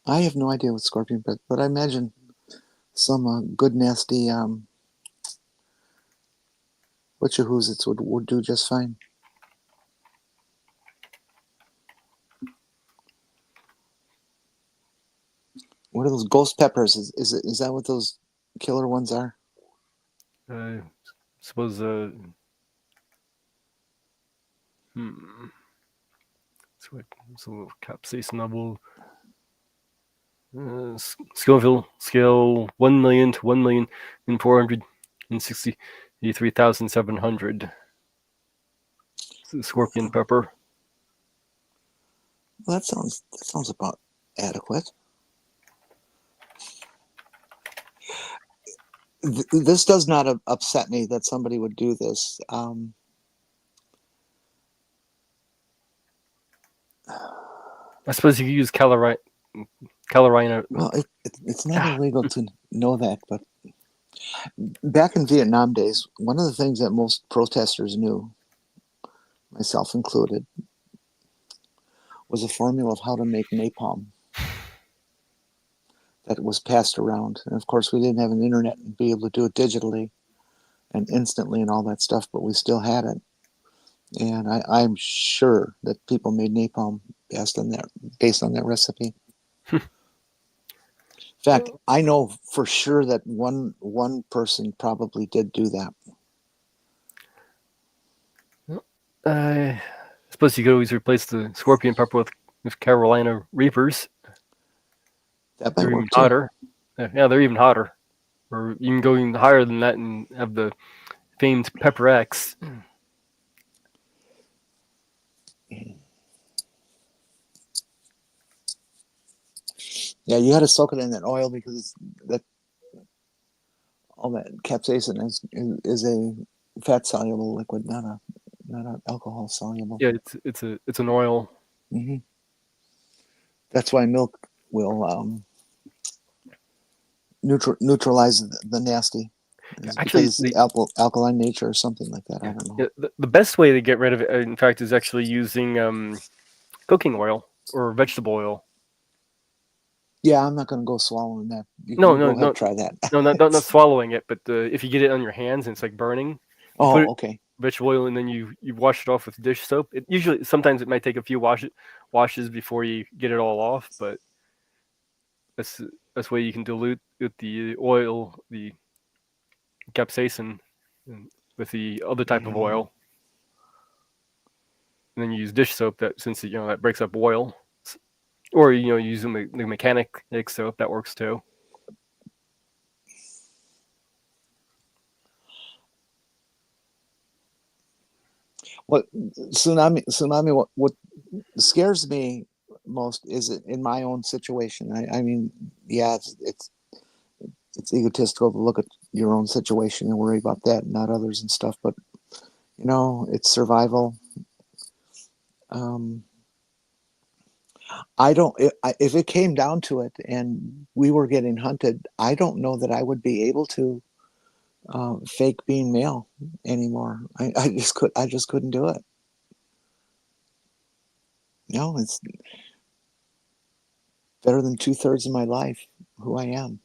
I have no idea what scorpion pepper, but I imagine some good nasty witch-a-whoozits would do just fine. What are those ghost peppers? Is that what those killer ones are? I suppose. It's a little capsaicin level. Scoville scale 1 million to 1,463,700. Scorpion pepper. Well, that sounds about adequate. This does not upset me that somebody would do this. I suppose you could use Calarina. Well, it's not illegal to know that, but back in Vietnam days, one of the things that most protesters knew, myself included, was a formula of how to make napalm that was passed around. And of course, we didn't have an internet and be able to do it digitally and instantly and all that stuff, but we still had it. And I'm sure that people made napalm based on that recipe. In fact, I know for sure that one person probably did do that. I suppose you could always replace the scorpion pepper with Carolina Reapers. That might They're work even too. hotter. Yeah, they're even hotter. Or you can go even higher than that and have the famed Pepper X. Yeah, you got to soak it in that oil because all that capsaicin is a fat soluble liquid, not a alcohol soluble. Yeah, it's an oil. Mm-hmm. That's why milk will neutralize the nasty. Actually, because it's alkaline nature or something like that. I don't know. Yeah, the best way to get rid of it, in fact, is actually using cooking oil or vegetable oil. Yeah, I'm not going to go swallowing that. You No, can no, go ahead, no, try that. no, not swallowing it, but if you get it on your hands and it's like burning, you put Oh, it okay. vegetable oil and then you wash it off with dish soap. It usually sometimes it might take a few washes before you get it all off, but that's way you can dilute with the oil, the capsaicin, with the other type of Mm. oil, and then you use dish soap that since that breaks up oil, or use the mechanic soap that works too. What tsunami? What scares me most is it in my own situation. I mean, yeah, it's egotistical to look at your own situation and worry about that, and not others and stuff. But it's survival. Um, I don't. If it came down to it, and we were getting hunted, I don't know that I would be able to fake being male anymore. I just couldn't do it. It's better than 2/3 of my life who I am.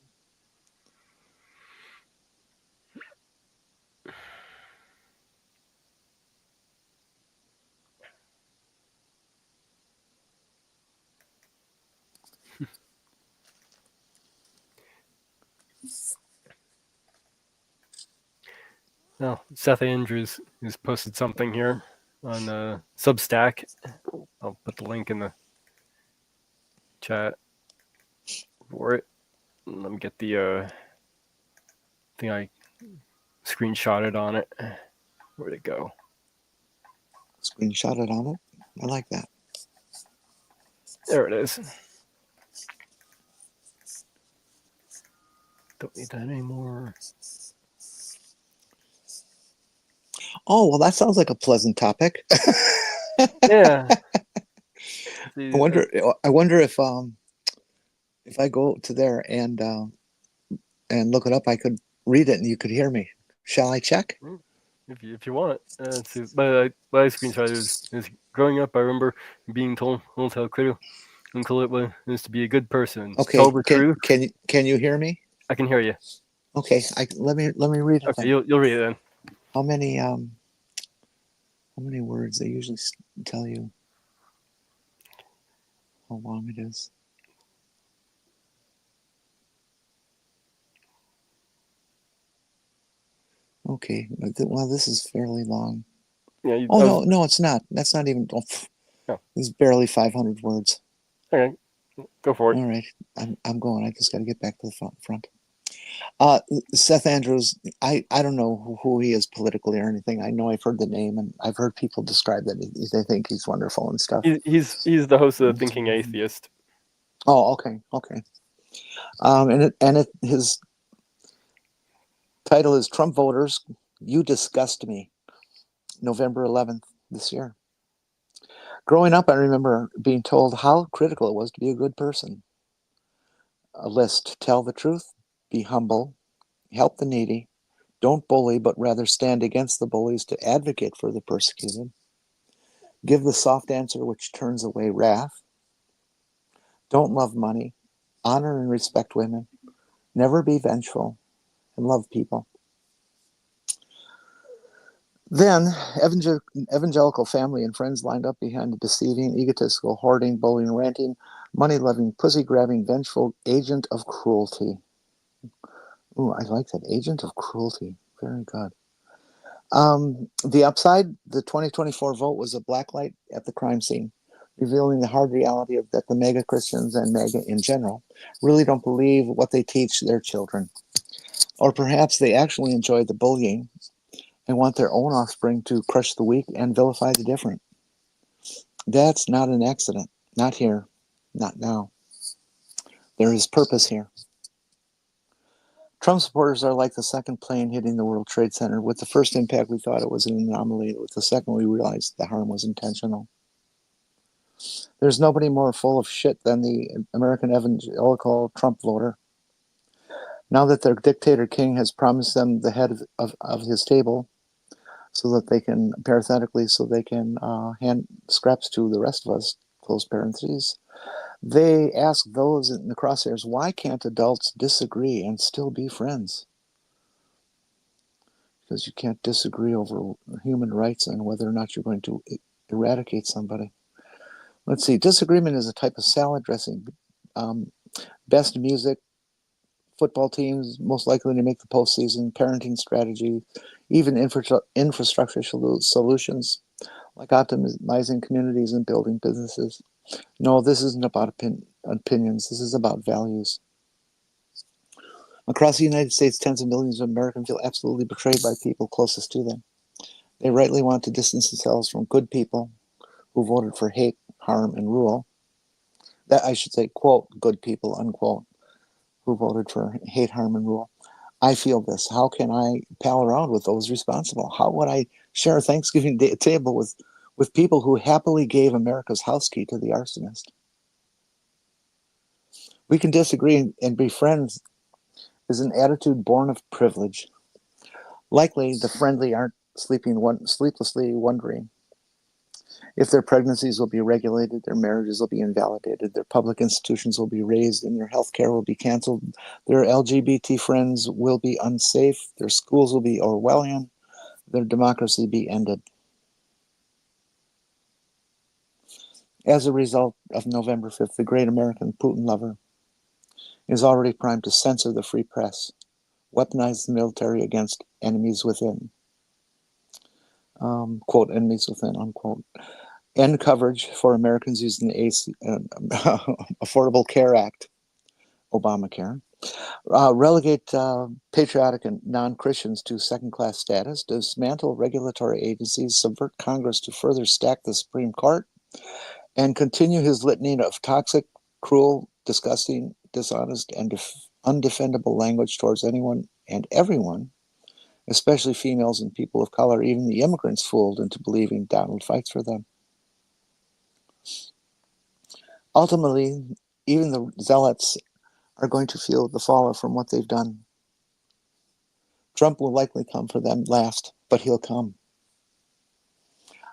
Well, Seth Andrews has posted something here on Substack. I'll put the link in the chat for it. Let me get the thing I screenshotted on it. Where'd it go? Screenshot it on it. I like that. There it is. Don't need that anymore. Oh, well, that sounds like a pleasant topic. Yeah. I wonder if I go to there and look it up, I could read it and you could hear me. Shall I check? If you want it. Let's see. My screenshot is growing up. I remember being told how critical it was to be a good person. Okay. Tell the truth. Can you hear me? I can hear you. Okay. Let me read it. Okay, Then. you'll read it then. How many words? They usually tell you how long it is. Okay. Well, this is fairly long. Yeah. No, it's not. That's not even. Oh. It's barely 500 words. Okay, go for it. All right, I'm going. I just got to get back to the front. Seth Andrews. I don't know who he is politically or anything. I know I've heard the name and I've heard people describe that they think he's wonderful and stuff. He's the host of Thinking Atheist. Oh, okay. His title is Trump Voters, You Disgust Me, November 11th this year. Growing up, I remember being told how critical it was to be a good person. A list: tell the truth, be humble, help the needy, don't bully, but rather stand against the bullies to advocate for the persecuted, give the soft answer which turns away wrath, don't love money, honor and respect women, never be vengeful, and love people. Then, evangelical family and friends lined up behind the deceiving, egotistical, hoarding, bullying, ranting, money-loving, pussy-grabbing, vengeful agent of cruelty. Ooh, I like that. Agent of cruelty. Very good. The upside, the 2024 vote was a black light at the crime scene, revealing the hard reality of that the mega Christians and mega in general really don't believe what they teach their children. Or perhaps they actually enjoy the bullying and want their own offspring to crush the weak and vilify the different. That's not an accident. Not here. Not now. There is purpose here. Trump supporters are like the second plane hitting the World Trade Center. With the first impact, we thought it was an anomaly. With the second, we realized the harm was intentional. There's nobody more full of shit than the American evangelical Trump voter. Now that their dictator king has promised them the head of his table, so that they can, parenthetically, hand scraps to the rest of us, close parentheses, They ask those in the crosshairs, why can't adults disagree and still be friends? Because you can't disagree over human rights and whether or not you're going to eradicate somebody. Let's see. Disagreement is a type of salad dressing. Best music, football teams most likely to make the postseason, parenting strategy, even infrastructure solutions like optimizing communities and building businesses. No, this isn't about opinions. This is about values. Across the United States, tens of millions of Americans feel absolutely betrayed by people closest to them. They rightly want to distance themselves from good people who voted for hate, harm, and rule. That I should say, quote, good people, unquote, who voted for hate, harm, and rule. I feel this. How can I pal around with those responsible? How would I share a Thanksgiving table with people who happily gave America's house key to the arsonist? We can disagree and be friends is an attitude born of privilege. Likely, the friendly aren't sleeplessly wondering if their pregnancies will be regulated, their marriages will be invalidated, their public institutions will be razed, and their health care will be canceled. Their LGBT friends will be unsafe, their schools will be Orwellian, their democracy be ended. As a result of November 5th, the great American Putin lover is already primed to censor the free press, weaponize the military against enemies within. Quote, enemies within, unquote. End coverage for Americans using the Affordable Care Act, Obamacare. Relegate patriotic and non-Christians to second-class status. Dismantle regulatory agencies. Subvert Congress to further stack the Supreme Court. And continue his litany of toxic, cruel, disgusting, dishonest, and undefendable language towards anyone and everyone, especially females and people of color, even the immigrants fooled into believing Donald fights for them. Ultimately, even the zealots are going to feel the fallout from what they've done. Trump will likely come for them last, but he'll come.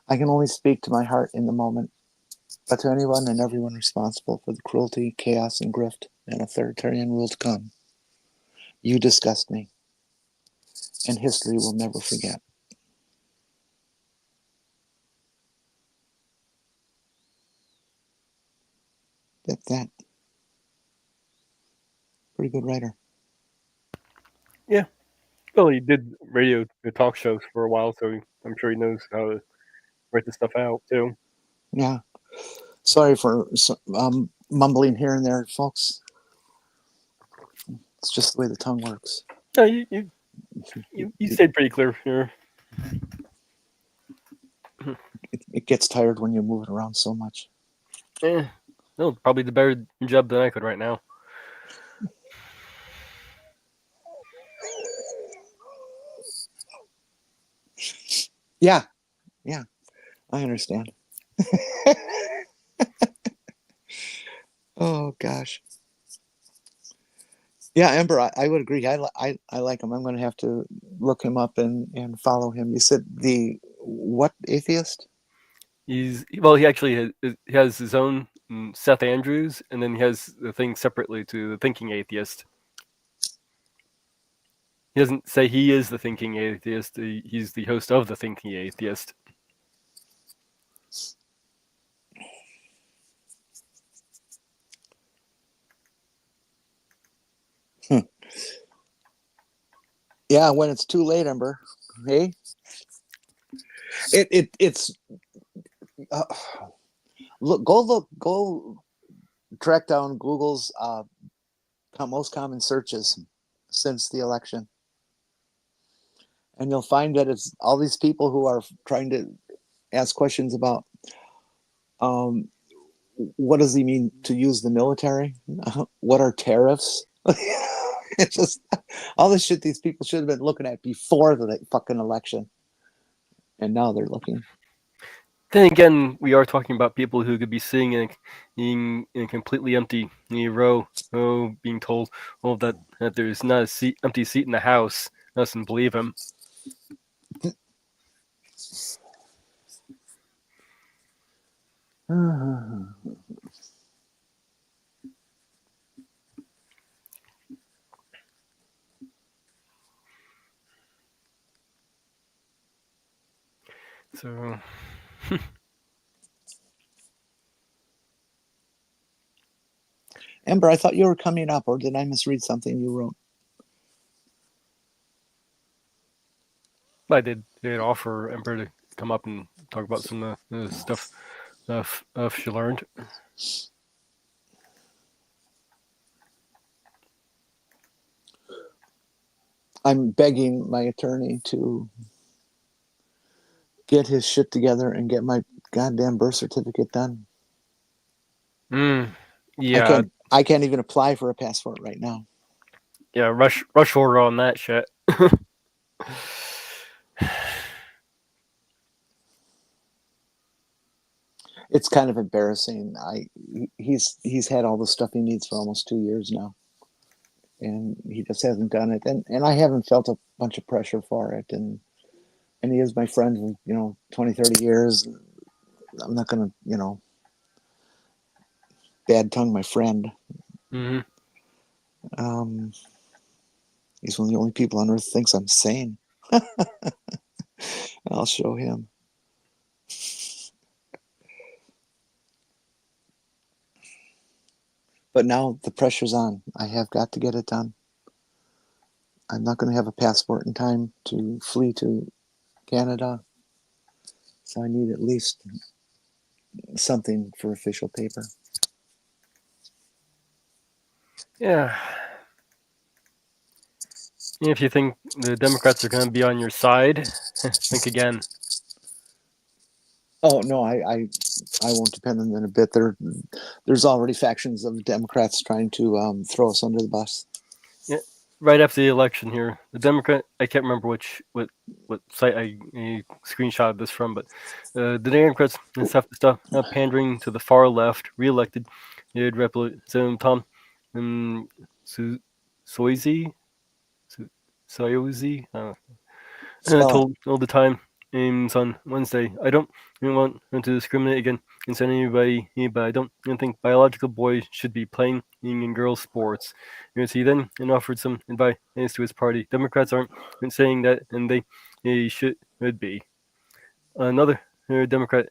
I can only speak to my heart in the moment, but to anyone and everyone responsible for the cruelty, chaos, and grift and authoritarian rule to come, you disgust me, and history will never forget. That's that. Pretty good writer. Yeah. Well, he did radio talk shows for a while, so I'm sure he knows how to write this stuff out too. Yeah. Sorry for mumbling here and there, folks. It's just the way the tongue works. No, you stayed pretty clear here. It gets tired when you move it around so much. No, probably the better job than I could right now. Yeah, I understand. Oh gosh. Yeah, Ember, I would agree. I like him. I'm going to have to look him up and follow him. You said the what atheist? He actually has his own Seth Andrews, and then he has the thing separately to the Thinking Atheist. He doesn't say he is the Thinking Atheist. He's the host of the Thinking Atheist. Yeah, when it's too late, Ember. Hey, it's go track down Google's most common searches since the election, and you'll find that it's all these people who are trying to ask questions about what does he mean to use the military? What are tariffs? It's just all this shit these people should have been looking at before the fucking election, and now they're looking. Then again, we are talking about people who could be sitting in a completely empty row, being told, that there's not a empty seat in the House. Doesn't believe him. So, Amber, I thought you were coming up, or did I misread something you wrote? I did offer Emperor to come up and talk about some of the stuff she learned. I'm begging my attorney to get his shit together and get my goddamn birth certificate done. Yeah, I can't even apply for a passport right now. yeah, rush order on that shit. It's kind of embarrassing. He's had all the stuff he needs for almost 2 years now, and he just hasn't done it. And I haven't felt a bunch of pressure for it. And he is my friend, 20, 30 years. I'm not gonna, bad tongue my friend. Mm-hmm. He's one of the only people on earth thinks I'm sane. I'll show him. But now the pressure's on. I have got to get it done. I'm not going to have a passport in time to flee to Canada. So I need at least something for official paper. Yeah. If you think the Democrats are going to be on your side, think again. Oh no, I won't depend on them a bit. There's already factions of Democrats trying to throw us under the bus. Yeah, right after the election here, the Democrat, I can't remember what site I screenshot this from, but the Democrats have to stop pandering to the far left. Re-elected, Representative Tom Soizy, Soyozy, told all the time on Wednesday, I don't want to discriminate against anybody, but I don't think biological boys should be playing in girls' sports. He then offered some advice to his party. Democrats aren't saying that, and they should be. Another Democrat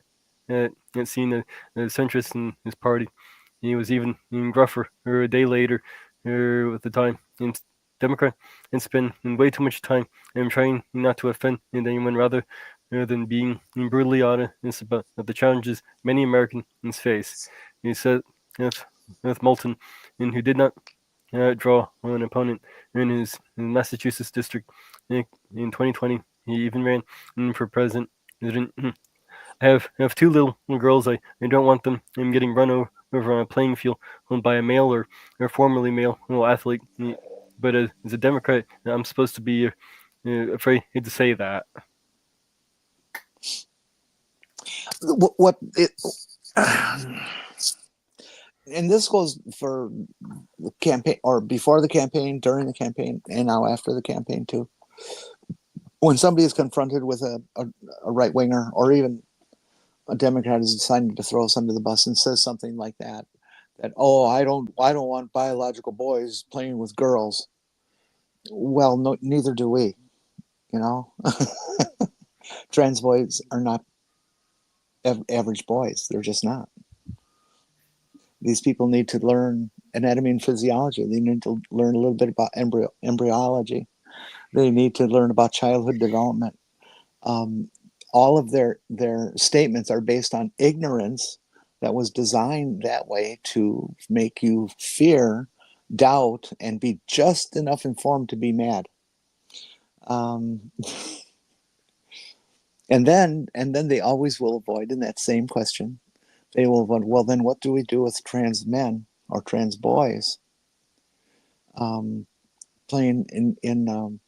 had seen a centrist in his party. He was even gruffer a day later with the time. Democrat and spend way too much time trying not to offend anyone rather than being brutally honest about the challenges many Americans face. He said with Moulton, who did not draw an opponent in his Massachusetts district in 2020. He even ran for president. I have two little girls. I don't want them getting run over on a playing field by a male or formerly male athlete. But as a Democrat, I'm supposed to be afraid to say that. What it, and this goes for the campaign, or before the campaign, during the campaign, and now after the campaign too. When somebody is confronted with a right winger, or even a Democrat is deciding to throw us under the bus and says something like that I don't want biological boys playing with girls. Well, no, neither do we. Trans boys are not average boys. They're just not. These people need to learn anatomy and physiology. They need to learn a little bit about embryology. They need to learn about childhood development. All of their statements are based on ignorance that was designed that way to make you fear, doubt, and be just enough informed to be mad. And then they always will avoid, in that same question, they will avoid, well, then what do we do with trans men or trans boys playing in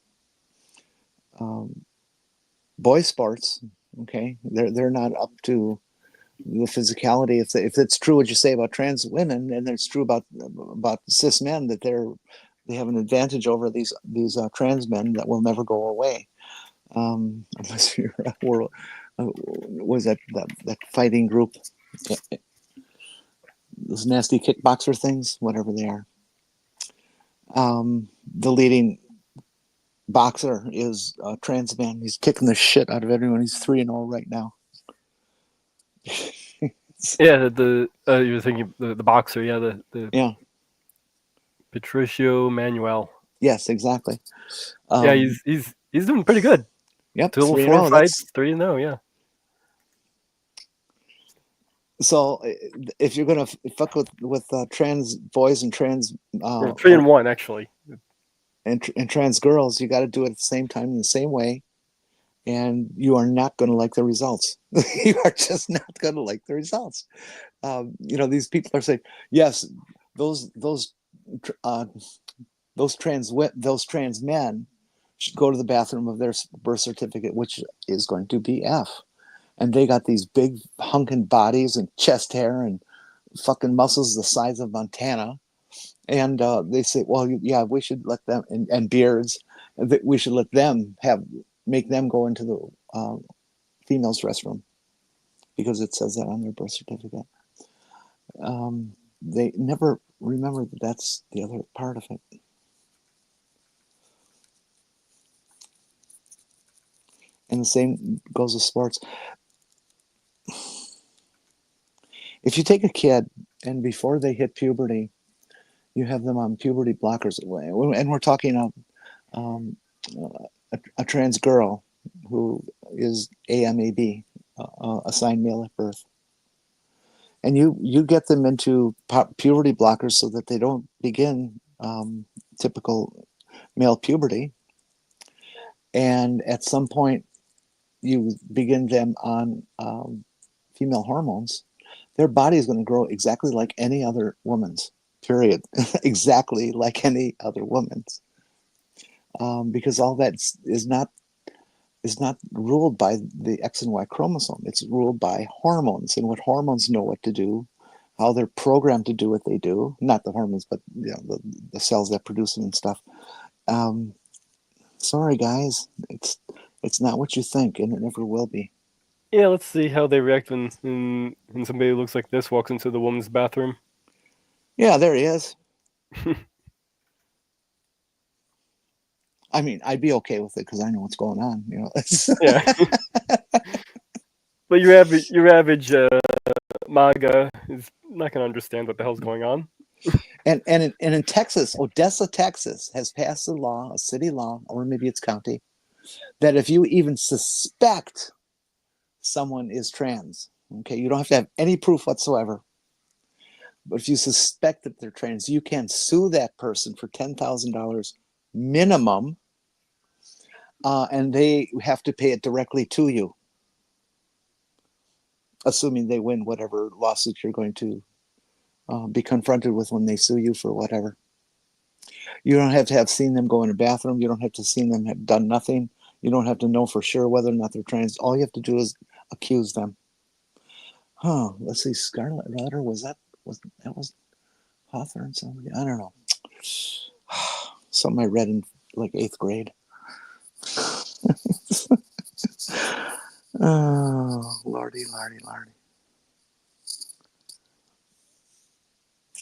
boys sports? Okay, they're not up to the physicality. If it's true what you say about trans women, and it's true about cis men, that they have an advantage over these trans men that will never go away, unless you're a world. Was that fighting group? Those nasty kickboxer things, whatever they are. The leading boxer is a trans man. He's kicking the shit out of everyone. He's 3-0 right now. Yeah, you're thinking the boxer, yeah, the Yeah. Patricio Manuel. Yes, exactly. Yeah, he's doing pretty good. Yep. Till 4 3-0. fights, That's 3-0, yeah. so. If you're gonna fuck with trans boys and trans Or 3-1 actually. and trans girls, you got to do it at the same time in the same way, and you are not going to like the results. You are just not going to like the results. These people are saying, yes, those trans men should go to the bathroom of their birth certificate, which is going to be F. And they got these big hunking bodies and chest hair and fucking muscles the size of Montana. And they say, well, yeah, we should let them, and beards, that we should let them make them go into the female's restroom because it says that on their birth certificate. They never remember that that's the other part of it. And the same goes with sports. If you take a kid and before they hit puberty, you have them on puberty blockers, and we're talking of a trans girl who is AMAB, assigned male at birth, and you get them into puberty blockers so that they don't begin typical male puberty, and at some point you begin them on female hormones. Their body is going to grow exactly like any other woman's, period. Exactly like any other woman's, because all that is not ruled by the X and Y chromosome. It's ruled by hormones, and what hormones know what to do, how they're programmed to do what they do. Not the hormones, but the cells that produce them and stuff. Sorry, guys, it's not what you think, and it never will be. Yeah, let's see how they react when somebody who looks like this walks into the woman's bathroom. Yeah, there he is. I mean, I'd be okay with it because I know what's going on. Yeah. But your average MAGA is not going to understand what the hell's going on. And in Texas, Odessa, Texas, has passed a law, a city law, or maybe it's county, that if you even suspect someone is trans, okay, you don't have to have any proof whatsoever, but if you suspect that they're trans, you can sue that person for $10,000 minimum, and they have to pay it directly to you, assuming they win whatever lawsuit you're going to be confronted with when they sue you for whatever. You don't have to have seen them go in a bathroom. You don't have to seen them have done nothing. You don't have to know for sure whether or not they're trans. All you have to do is accuse them. Let's see. Scarlet Letter, was Hawthorne? Somebody? I don't know. Something I read in like 8th grade. Oh, lordy.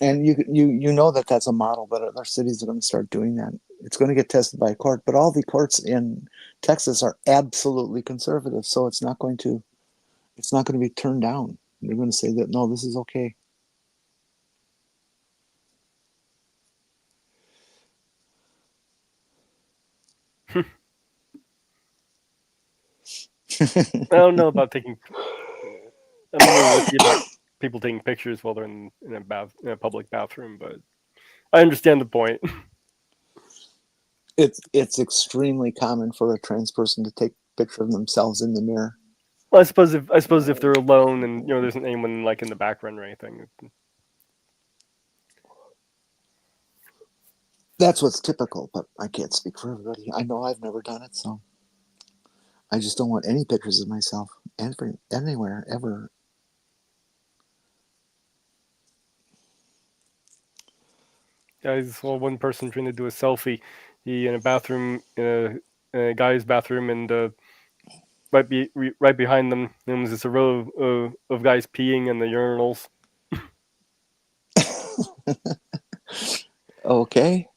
And you know that that's a model, but other cities are going to start doing that. It's going to get tested by a court, but all the courts in Texas are absolutely conservative, so it's not going to be turned down. They're going to say that no, this is okay. I don't know about taking. I'm a little iffy about people taking pictures while they're in a public bathroom, but I understand the point. It's extremely common for a trans person to take a picture of themselves in the mirror. Well, I suppose if they're alone and there isn't anyone like in the background or anything. That's what's typical, but I can't speak for everybody. I know I've never done it, so I just don't want any pictures of myself anywhere ever. I saw one person trying to do a selfie. He in a bathroom, in a guy's bathroom, and right behind them, there was just a row of guys peeing in the urinals. Okay.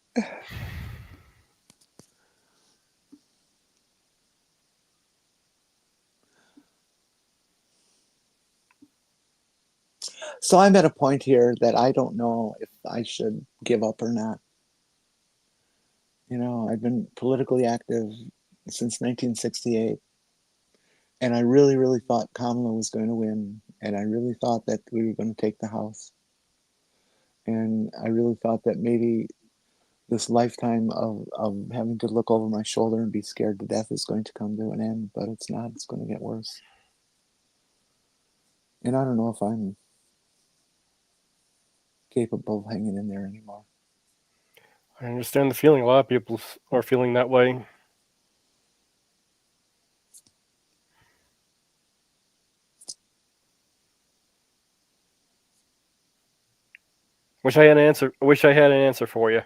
So I'm at a point here that I don't know if I should give up or not. You know, I've been politically active since 1968, and I really, really thought Kamala was going to win, and I really thought that we were going to take the House, and I really thought that maybe this lifetime of having to look over my shoulder and be scared to death is going to come to an end, but it's not. It's going to get worse. And I don't know if I'm capable of hanging in there anymore. I understand the feeling. A lot of people are feeling that way. Wish I had an answer. I wish I had an answer for you.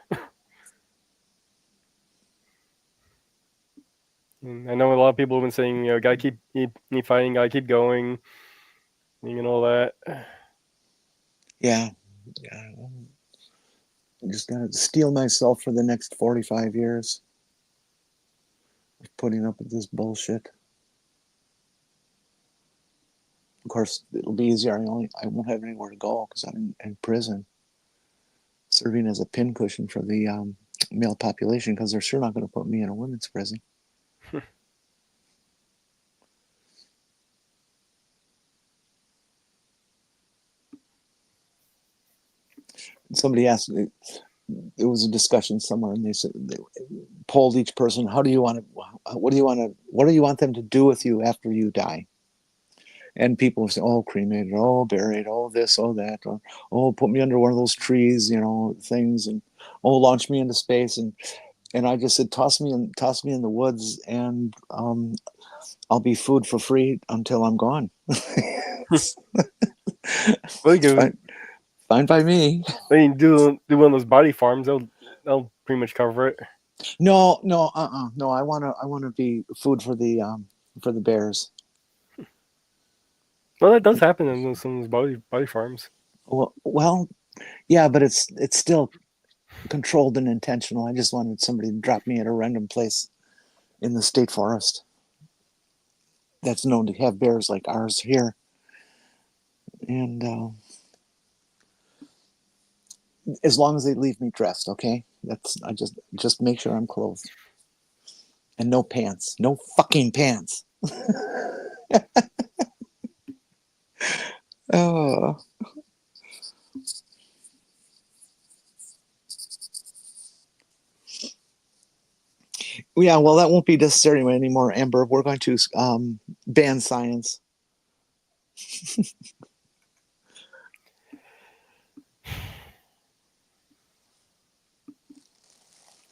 I know a lot of people have been saying, you know, gotta keep fighting, gotta keep going, and all that. Yeah. I'm just going to steel myself for the next 45 years of putting up with this bullshit. Of course, it'll be easier. I won't have anywhere to go because I'm in prison, serving as a pincushion for the male population, because they're sure not going to put me in a women's prison. Somebody asked, there was a discussion somewhere, and they said, they polled each person, what do you want them to do with you after you die? And people say, oh, cremated, oh, buried, oh, this, oh, that, or oh, put me under one of those trees, things, and oh, launch me into space. And I just said, toss me in the woods, and I'll be food for free until I'm gone. Really good. Fine by me. I mean, do one of those body farms. They'll pretty much cover it. No. I wanna be food for the bears. Well, that does happen in some of those body farms. Well, yeah, but it's still controlled and intentional. I just wanted somebody to drop me at a random place in the state forest that's known to have bears like ours here, and as long as they leave me dressed, okay. I just make sure I'm clothed and no pants, no fucking pants. Oh. Yeah, well, that won't be necessary anymore, Amber. We're going to ban science.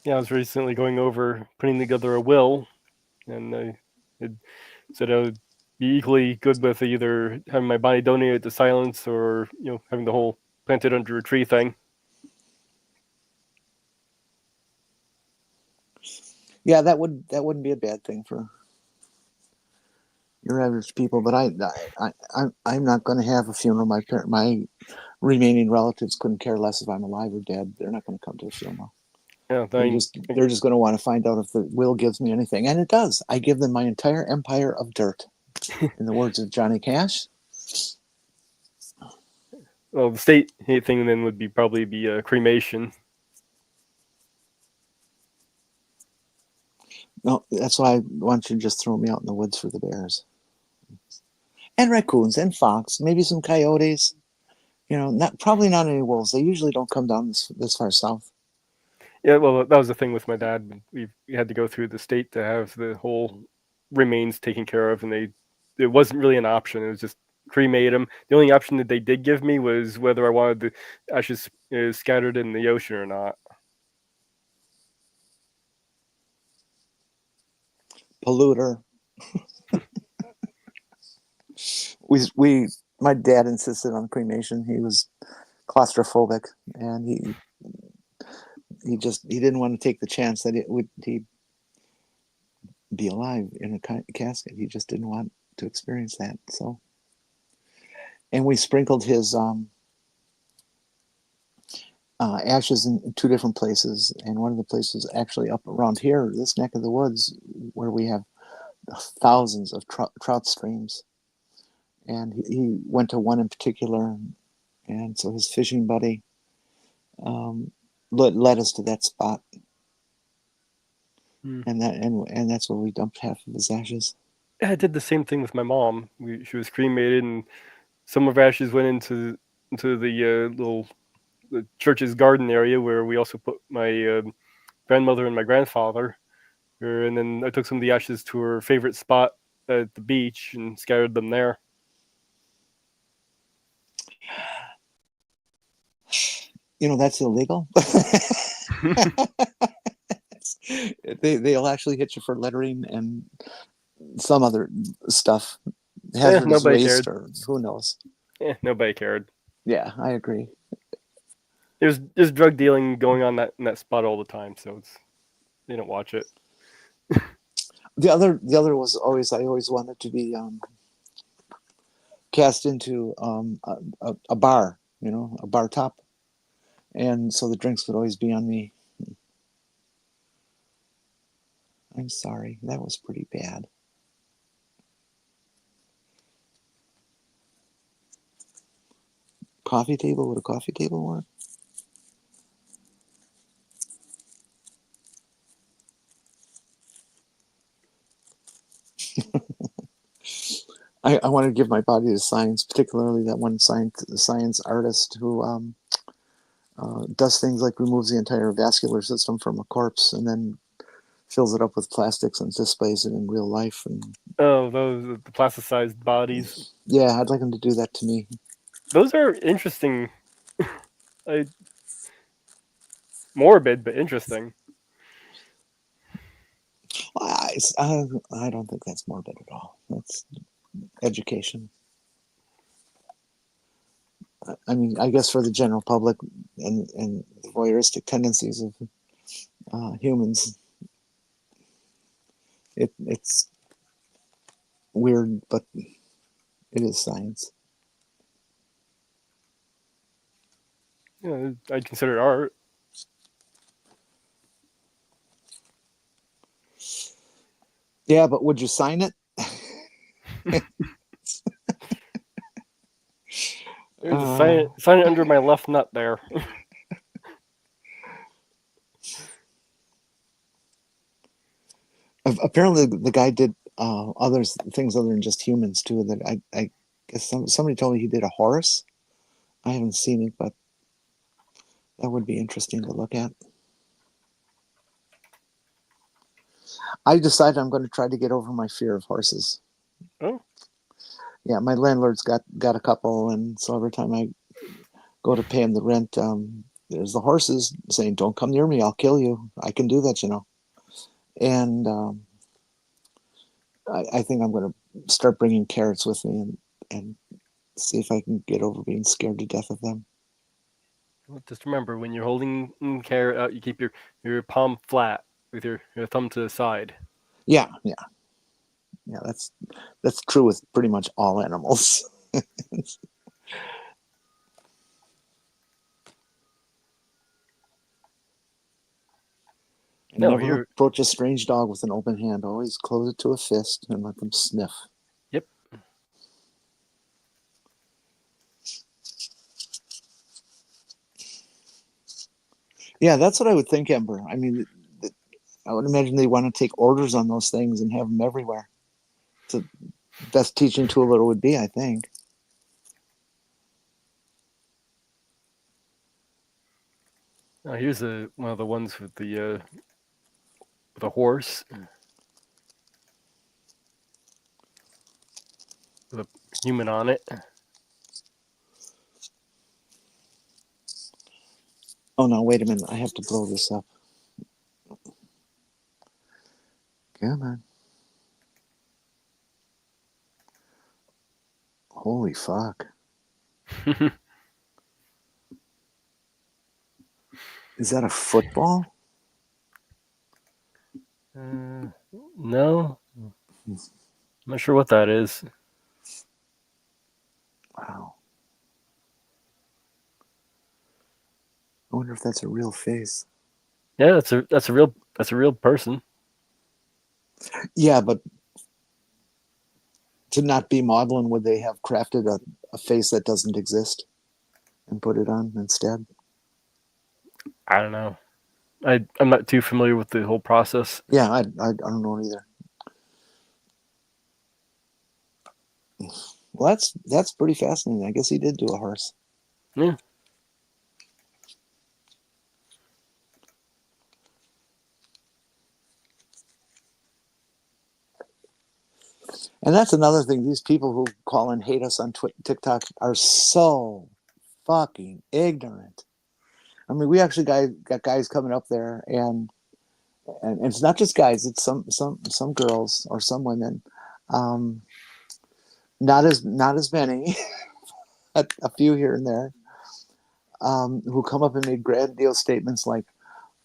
Yeah, I was recently going over putting together a will, and it said I would be equally good with either having my body donated to science or having the whole planted under a tree thing. Yeah, that wouldn't be a bad thing for your average people, but I'm not going to have a funeral. My remaining relatives couldn't care less if I'm alive or dead. They're not going to come to a funeral. Yeah, they're just going to want to find out if the will gives me anything, and it does. I give them my entire empire of dirt, in the words of Johnny Cash. Well, the state thing then would probably be cremation. No, that's why I want you to just throw me out in the woods for the bears. And raccoons and fox, maybe some coyotes. Probably not any wolves. They usually don't come down this far south. Yeah, well, that was the thing with my dad. We had to go through the state to have the whole remains taken care of, and it wasn't really an option. It was just cremate them. The only option that they did give me was whether I wanted the ashes scattered in the ocean or not. Polluter. My dad insisted on cremation. He was claustrophobic, and he didn't want to take the chance that he'd be alive in a casket. He just didn't want to experience that. So, and we sprinkled his ashes in two different places, and one of the places actually up around here, this neck of the woods, where we have thousands of trout streams. And he went to one in particular, And so his fishing buddy led us to that spot. And that's where we dumped half of his ashes. I did the same thing with my mom. She was cremated, and some of her ashes went into the the church's garden area where we also put my grandmother and my grandfather. And then I took some of the ashes to her favorite spot at the beach and scattered them there. That's illegal. They'll actually hit you for littering and some other stuff. Hazardous waste, cared. or who knows. Nobody cared. Yeah, I agree. There's drug dealing going on in that spot all the time, so they don't watch it. The other was always, I always wanted to be cast into a bar, a bar top, and so the drinks would always be on me. I'm sorry, that was pretty bad. Coffee table? Would a coffee table work? I want to give my body to science, particularly that one science artist who does things like removes the entire vascular system from a corpse and then fills it up with plastics and displays it in real life. And the plasticized bodies. Yeah, I'd like him to do that to me. Those are interesting. Morbid, but interesting. I don't think that's morbid at all. That's education. I mean, I guess for the general public and the voyeuristic tendencies of humans, it's weird, but it is science. Yeah, I'd consider it art. Yeah, but would you sign it? Sign it under my left nut there. Apparently, the guy did things other than just humans too. That I guess somebody told me he did a horse. I haven't seen it, but that would be interesting to look at. I decided I'm going to try to get over my fear of horses. Oh. Yeah, my landlord's got a couple, and so every time I go to pay him the rent, there's the horses saying, "Don't come near me, I'll kill you." I can do that, And I think I'm going to start bringing carrots with me and see if I can get over being scared to death of them. Well, just remember, when you're holding carrot out, you keep your palm flat with your thumb to the side. Yeah. That's true with pretty much all animals. Never approach a strange dog with an open hand. Always close it to a fist and let them sniff. Yep. Yeah, that's what I would think, Ember. I mean, I would imagine they want to take orders on those things and have them everywhere. It's the best teaching tool there would be, I think. Here's one of the ones with the horse. With a human on it. Oh, no, wait a minute. I have to blow this up. Come on. Holy fuck. Is that a football? No. I'm not sure what that is. Wow. I wonder if that's a real face. Yeah, that's a real person. Yeah, but to not be modeling, would they have crafted a face that doesn't exist? and put it on instead? I don't know. I'm not too familiar with the whole process. Yeah, I don't know either. Well, that's pretty fascinating. I guess he did do a horse. Yeah. And that's another thing. These people who call and hate us on TikTok are so fucking ignorant. I mean, we actually got guys coming up there, and it's not just guys. It's some girls or some women. Not as many, a few here and there, who come up and make grandiose statements like,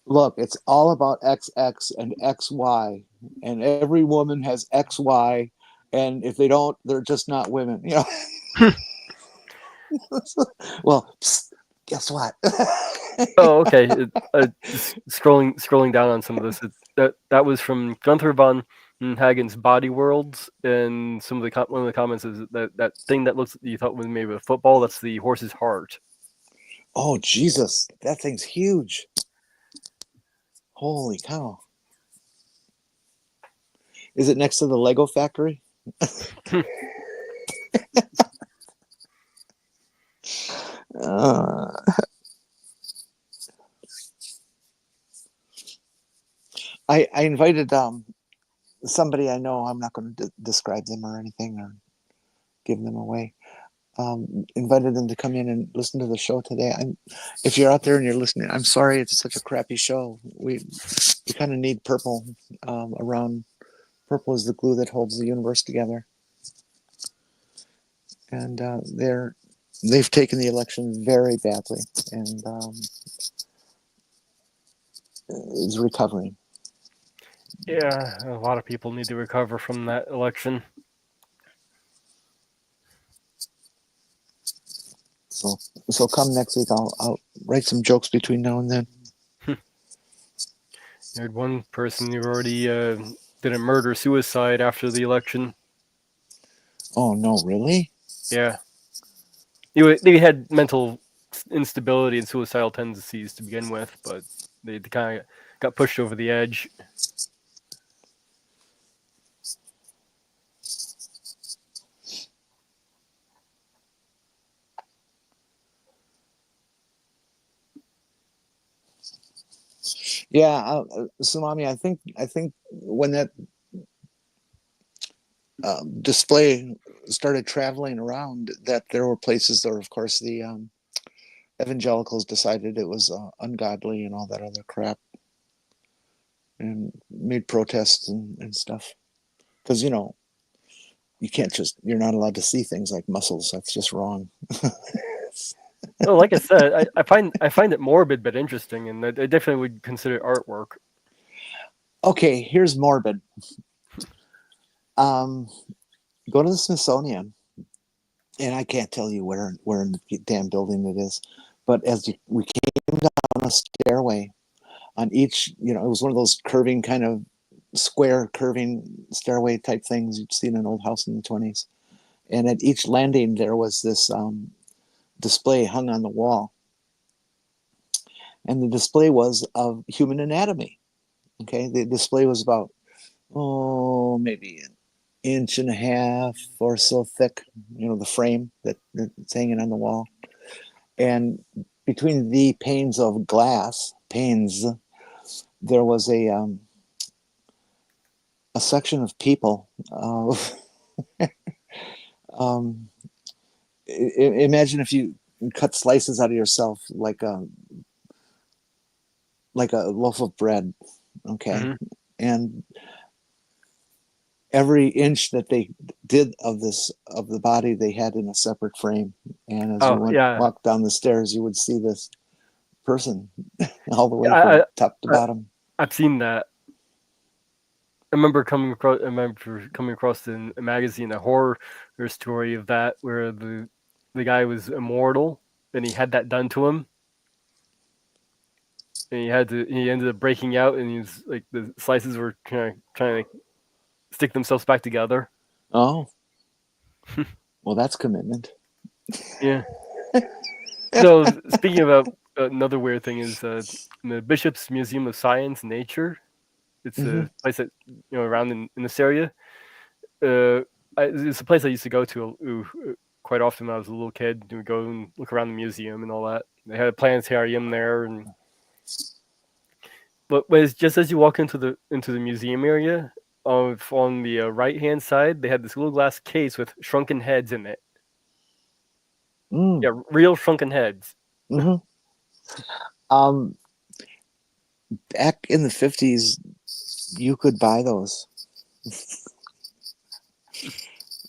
"Look, it's all about XX and XY, and every woman has XY, and if they don't, they're just not women." You know. Well, psst, guess what? Oh, okay. Just scrolling down on some of this. That was from Gunther von Hagen's Body Worlds, and some of one of the comments is that thing that looks you thought was maybe a football. That's the horse's heart. Oh, Jesus, that thing's huge. Holy cow. Is it next to the Lego factory? I invited somebody I know. I'm not going to describe them or anything or give them away. Invited them to come in and listen to the show today. If you're out there and you're listening, I'm sorry it's such a crappy show. We kind of need Purple around. Purple is the glue that holds the universe together, and they've taken the election very badly, and is recovering. Yeah, a lot of people need to recover from that election. So come next week, I'll write some jokes between now and then. I heard one person who already did a murder-suicide after the election. Oh no, really? Yeah. They had mental instability and suicidal tendencies to begin with, but they kind of got pushed over the edge. Yeah, Tsunami. I think when that display started traveling around, that there were places where, of course, the evangelicals decided it was ungodly and all that other crap, and made protests and stuff. Because you can't you're not allowed to see things like muscles. That's just wrong. Well, like I said, I find it morbid but interesting, and I definitely would consider it artwork. Okay, here's morbid. Go to the Smithsonian, and I can't tell you where in the damn building it is, but we came down a stairway, on each, it was one of those curving kind of square curving stairway type things you'd see in an old house in the 20s, and at each landing there was this display hung on the wall, and the display was of human anatomy. Okay, the display was about maybe an inch and a half or so thick, the frame that's hanging on the wall. And between the panes of glass, there was a section of people. Imagine if you cut slices out of yourself like a loaf of bread, okay? Mm-hmm. And every inch that they did of the body, they had in a separate frame. And as you walk down the stairs, you would see this person all the way from top to bottom. I've seen that. I remember coming across in a magazine a horror story of that, where the guy was immortal and he had that done to him, and he ended up breaking out, and he was like, the slices were trying to stick themselves back together. Oh, well, that's commitment. Yeah. No, speaking about another weird thing is the Bishop's Museum of Science and Nature. It's a place that around in this area. It's a place I used to go to quite often when I was a little kid. We would go and look around the museum and all that. They had a planetarium there, but it's just as you walk into the museum area, on the right hand side, they had this little glass case with shrunken heads in it. Yeah, real shrunken heads. Back in the 50s, you could buy those.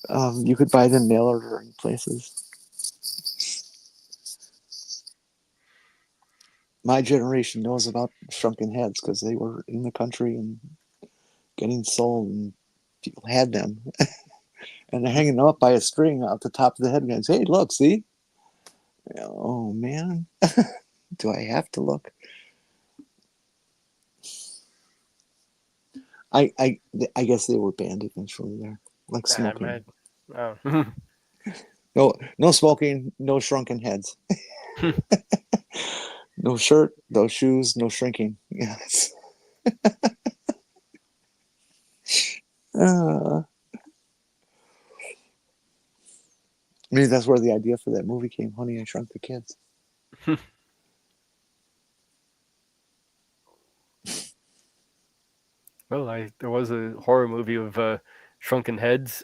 You could buy them mail order in places. My generation knows about shrunken heads because they were in the country and getting sold, and people had them. And they're hanging up by a string out the top of the head and goes, hey, look, see? Oh, man. Do I have to look? I guess they were banned eventually there, like smoking. No smoking, no shrunken heads. No shirt, no shoes, no shrinking. Yes. Maybe that's where the idea for that movie came, Honey, I Shrunk the Kids. Well, there was a horror movie of shrunken heads.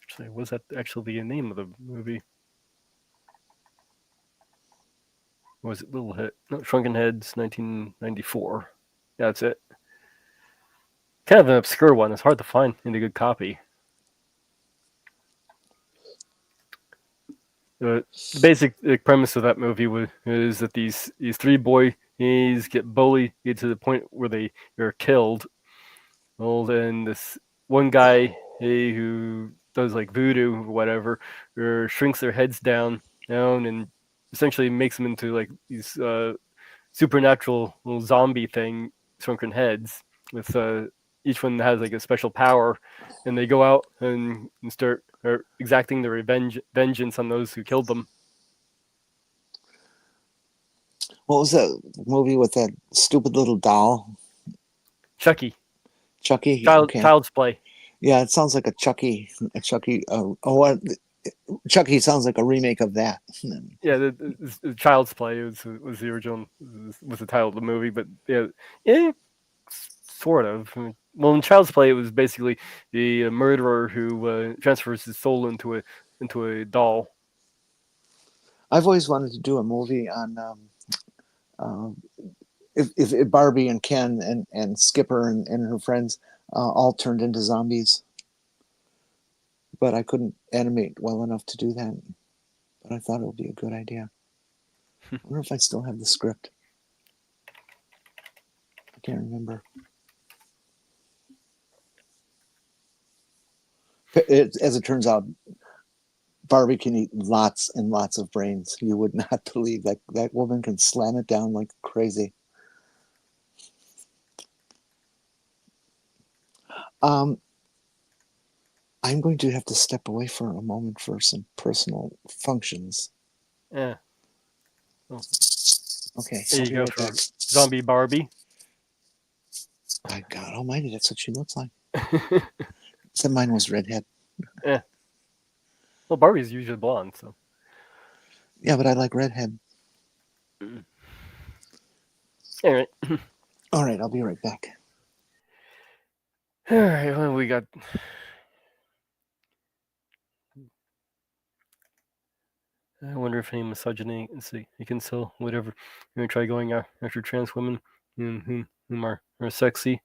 Actually, was that actually the name of the movie? Or was it Little Head? No, Shrunken Heads, 1994. Yeah, that's it. Kind of an obscure one. It's hard to find in a good copy. The basic premise of that movie is that these three boys get bullied to the point where they are killed. Well, then this one guy who does like voodoo or whatever, or shrinks their heads down, and essentially makes them into like these supernatural little zombie thing, shrunken heads with each one has like a special power, and they go out and start exacting their vengeance on those who killed them. What was that movie with that stupid little doll? Chucky. Okay. Child's Play. Yeah, it sounds like a Chucky. Chucky sounds like a remake of that. Yeah, the Child's Play was the original, was the title of the movie, but yeah, sort of. Well, in Child's Play, it was basically the murderer who transfers his soul into a doll. I've always wanted to do a movie on if Barbie and Ken and Skipper and her friends all turned into zombies. But I couldn't animate well enough to do that. But I thought it would be a good idea. I wonder if I still have the script. I can't remember. As it turns out, Barbie can eat lots and lots of brains. You would not believe that woman can slam it down like crazy. I'm going to have to step away for a moment for some personal functions. Yeah. Oh. Okay. There you go for Zombie Barbie. My God almighty, that's what she looks like. Except mine was redhead. Yeah. Well, Barbie's usually blonde, so. Yeah, but I like redhead. All right. All right, I'll be right back. All right, well, we got. I wonder if any misogyny. Let's see. You can sell whatever. You're gonna try going after trans women whom are sexy.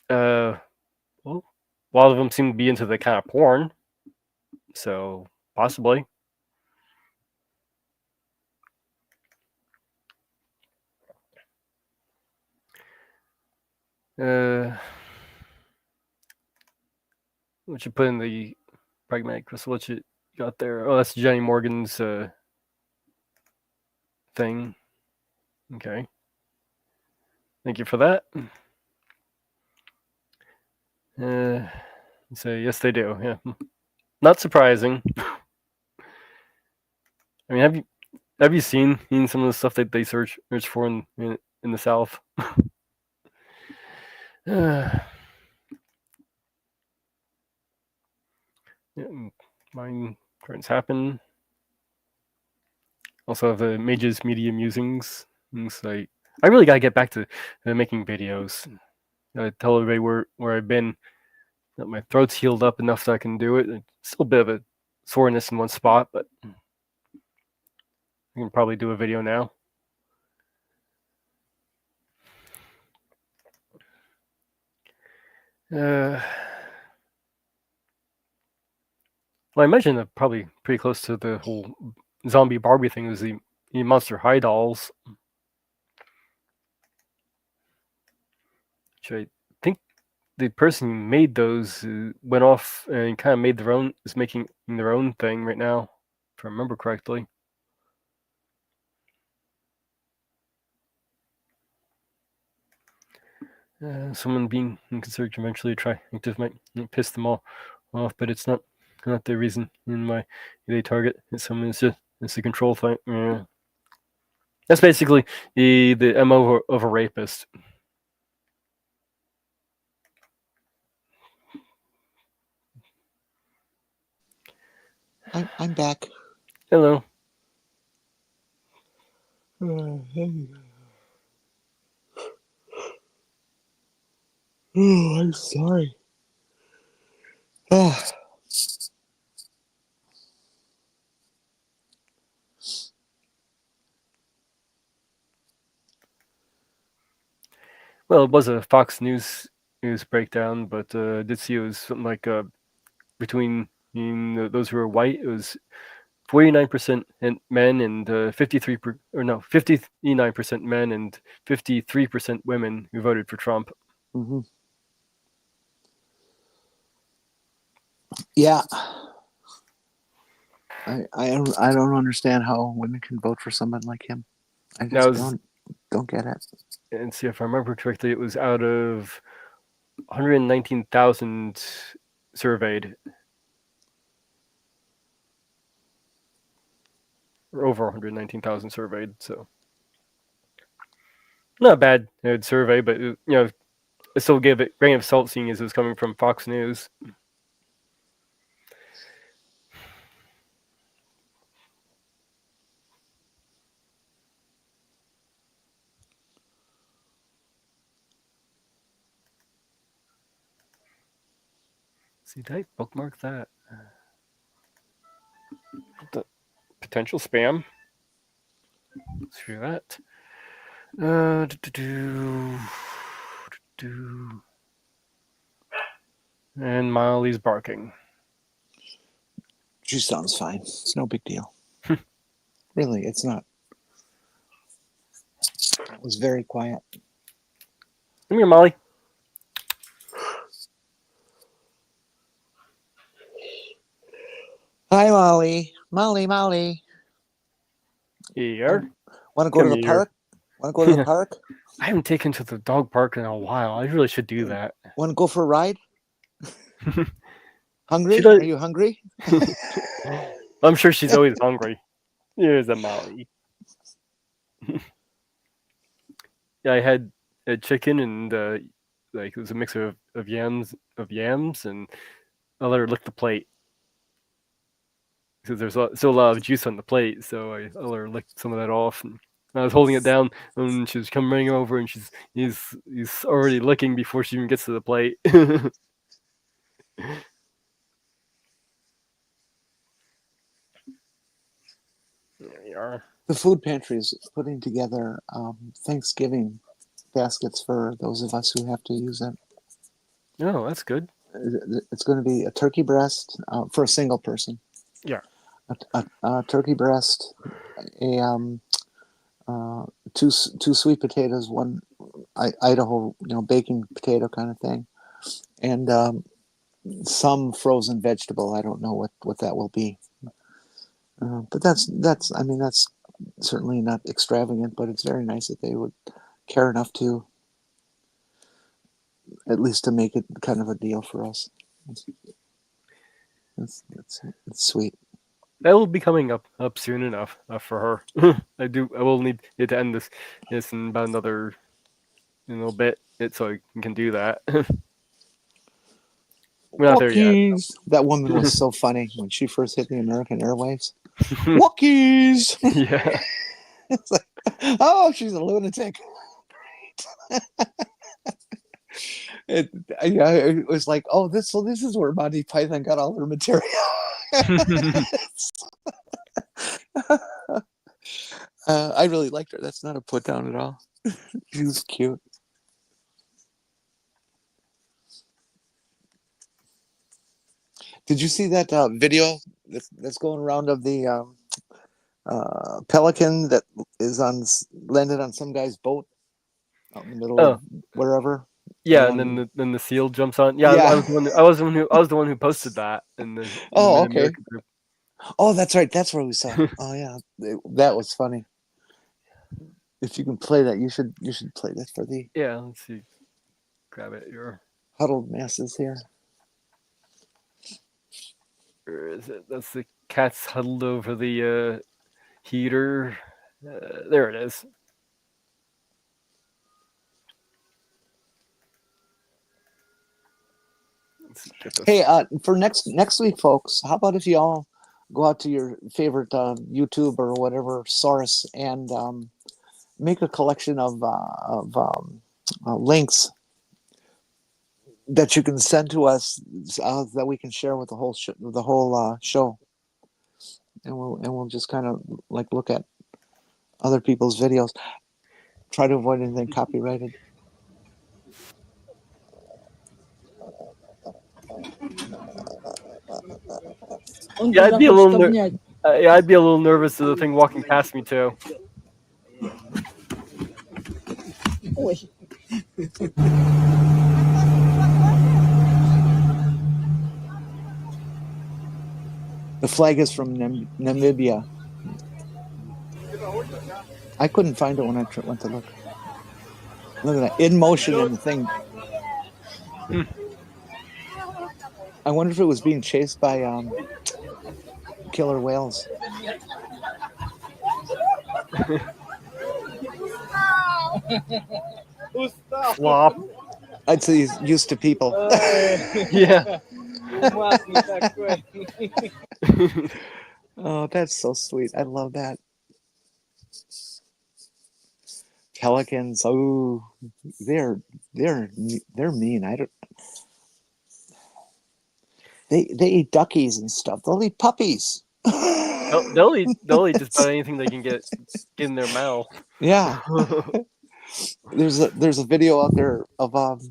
Well, a lot of them seem to be into the kind of porn, so possibly. What you put in the pragmatic crystal? What you got there? Oh, that's Jenny Morgan's thing. Okay. Thank you for that. say yes, they do. Yeah, not surprising. I mean, have you seen some of the stuff that they search for in the South? Yeah, mine currents happen. Also have the Mage's Media Musings. It's like I really gotta get back to making videos. I tell everybody where I've been. That my throat's healed up enough that I can do it. It's still a bit of a soreness in one spot, but I can probably do a video now. Well, I imagine that probably pretty close to the whole zombie Barbie thing was the Monster High dolls, which I think the person who made those went off and kind of made their own, is making their own thing right now, if I remember correctly. Someone being considered eventually attractive might piss them all off, but it's not the reason in why they target. It's a control thing. Yeah. That's basically the MO of a rapist. I'm back. Hello. Oh, I'm sorry. Oh. Well, it was a Fox News breakdown, but I did see it was something like between those who are white, it was 49% men and 59% men and 53% women who voted for Trump. Mm-hmm. Yeah. I don't understand how women can vote for someone like him. I just don't get it. And see if I remember correctly, it was out of 119,000 surveyed, or over 119,000 surveyed. So not a bad survey, but I still give it grain of salt, seeing as it was coming from Fox News. See, did I bookmark that? The potential spam. Let's hear that. And Miley's barking. She sounds fine. It's no big deal. Really, it's not. It was very quiet. Come here, Molly. Hi, Molly. Molly. Here. Want to go to the park? Want to go to the park? I haven't taken to the dog park in a while. I really should do that. Want to go for a ride? Hungry? Are you hungry? I'm sure she's always hungry. Here's a Molly. Yeah, I had a chicken and like it was a mix of yams and I let her lick the plate because there's still a lot of juice on the plate, so I let her lick some of that off. And I was holding it down, and she was coming over, and he's already licking before she even gets to the plate. There you are. The food pantry is putting together Thanksgiving baskets for those of us who have to use it. Oh, that's good. It's going to be a turkey breast for a single person. Yeah. A turkey breast, two sweet potatoes, one Idaho baking potato kind of thing, and some frozen vegetable. I don't know what that will be, but that's certainly not extravagant, but it's very nice that they would care enough to at least to make it kind of a deal for us. That's sweet. That will be coming up soon enough for her. I will need it to end this in about another little bit, so I can do that. We're not there yet. Walkies. That woman was so funny when she first hit the American airwaves. Walkies. Yeah. It's like, oh, she's a lunatic. It was like, oh, this is where Monty Python got all their material. I really liked her. That's not a put down at all. She was cute. Did you see that video that's going around of the pelican that is landed on some guy's boat out in the middle of wherever? Yeah, and then the seal jumps on. Yeah, I was the one who posted that in the okay. MidAmerica group. Oh, that's right. That's where we saw it. Oh yeah, that was funny. If you can play that, you should play that for the Let's see. Grab it. Your huddled masses here. Where is it? That's the cats huddled over the heater. There it is. Hey, for next week, folks, how about if you all go out to your favorite YouTube or whatever source and make a collection of links that you can send to us that we can share with the whole show, and we'll just kind of like look at other people's videos. Try to avoid anything copyrighted. Yeah, I'd be a little nervous of the thing walking past me too. The flag is from Namibia. I couldn't find it when I went to look. Look at that, in motion in the thing. I wonder if it was being chased by killer whales. Flop. I'd say he's used to people. Yeah. Oh, that's so sweet. I love that. Pelicans, oh, they're mean. I don't. They eat duckies and stuff. They'll eat puppies. They'll eat just about anything they can get in their mouth. Yeah. There's a video out there of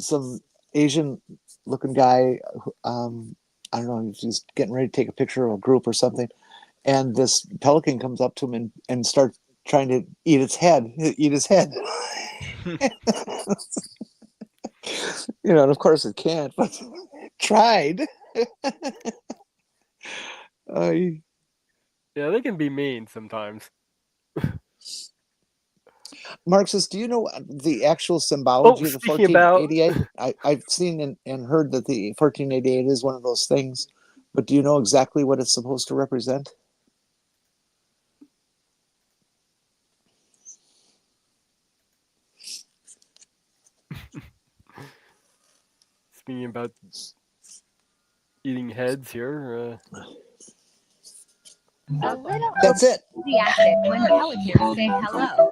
some Asian looking guy. I don't know if he's getting ready to take a picture of a group or something, and this pelican comes up to him and starts trying to eat his head. And of course it can't, but tried. Yeah, they can be mean sometimes. Marxist, do you know the actual symbology of the 1488? I've seen and heard that the 1488 is one of those things, but do you know exactly what it's supposed to represent? Speaking about eating heads here. That's it. Enthusiastic when pelicans say hello.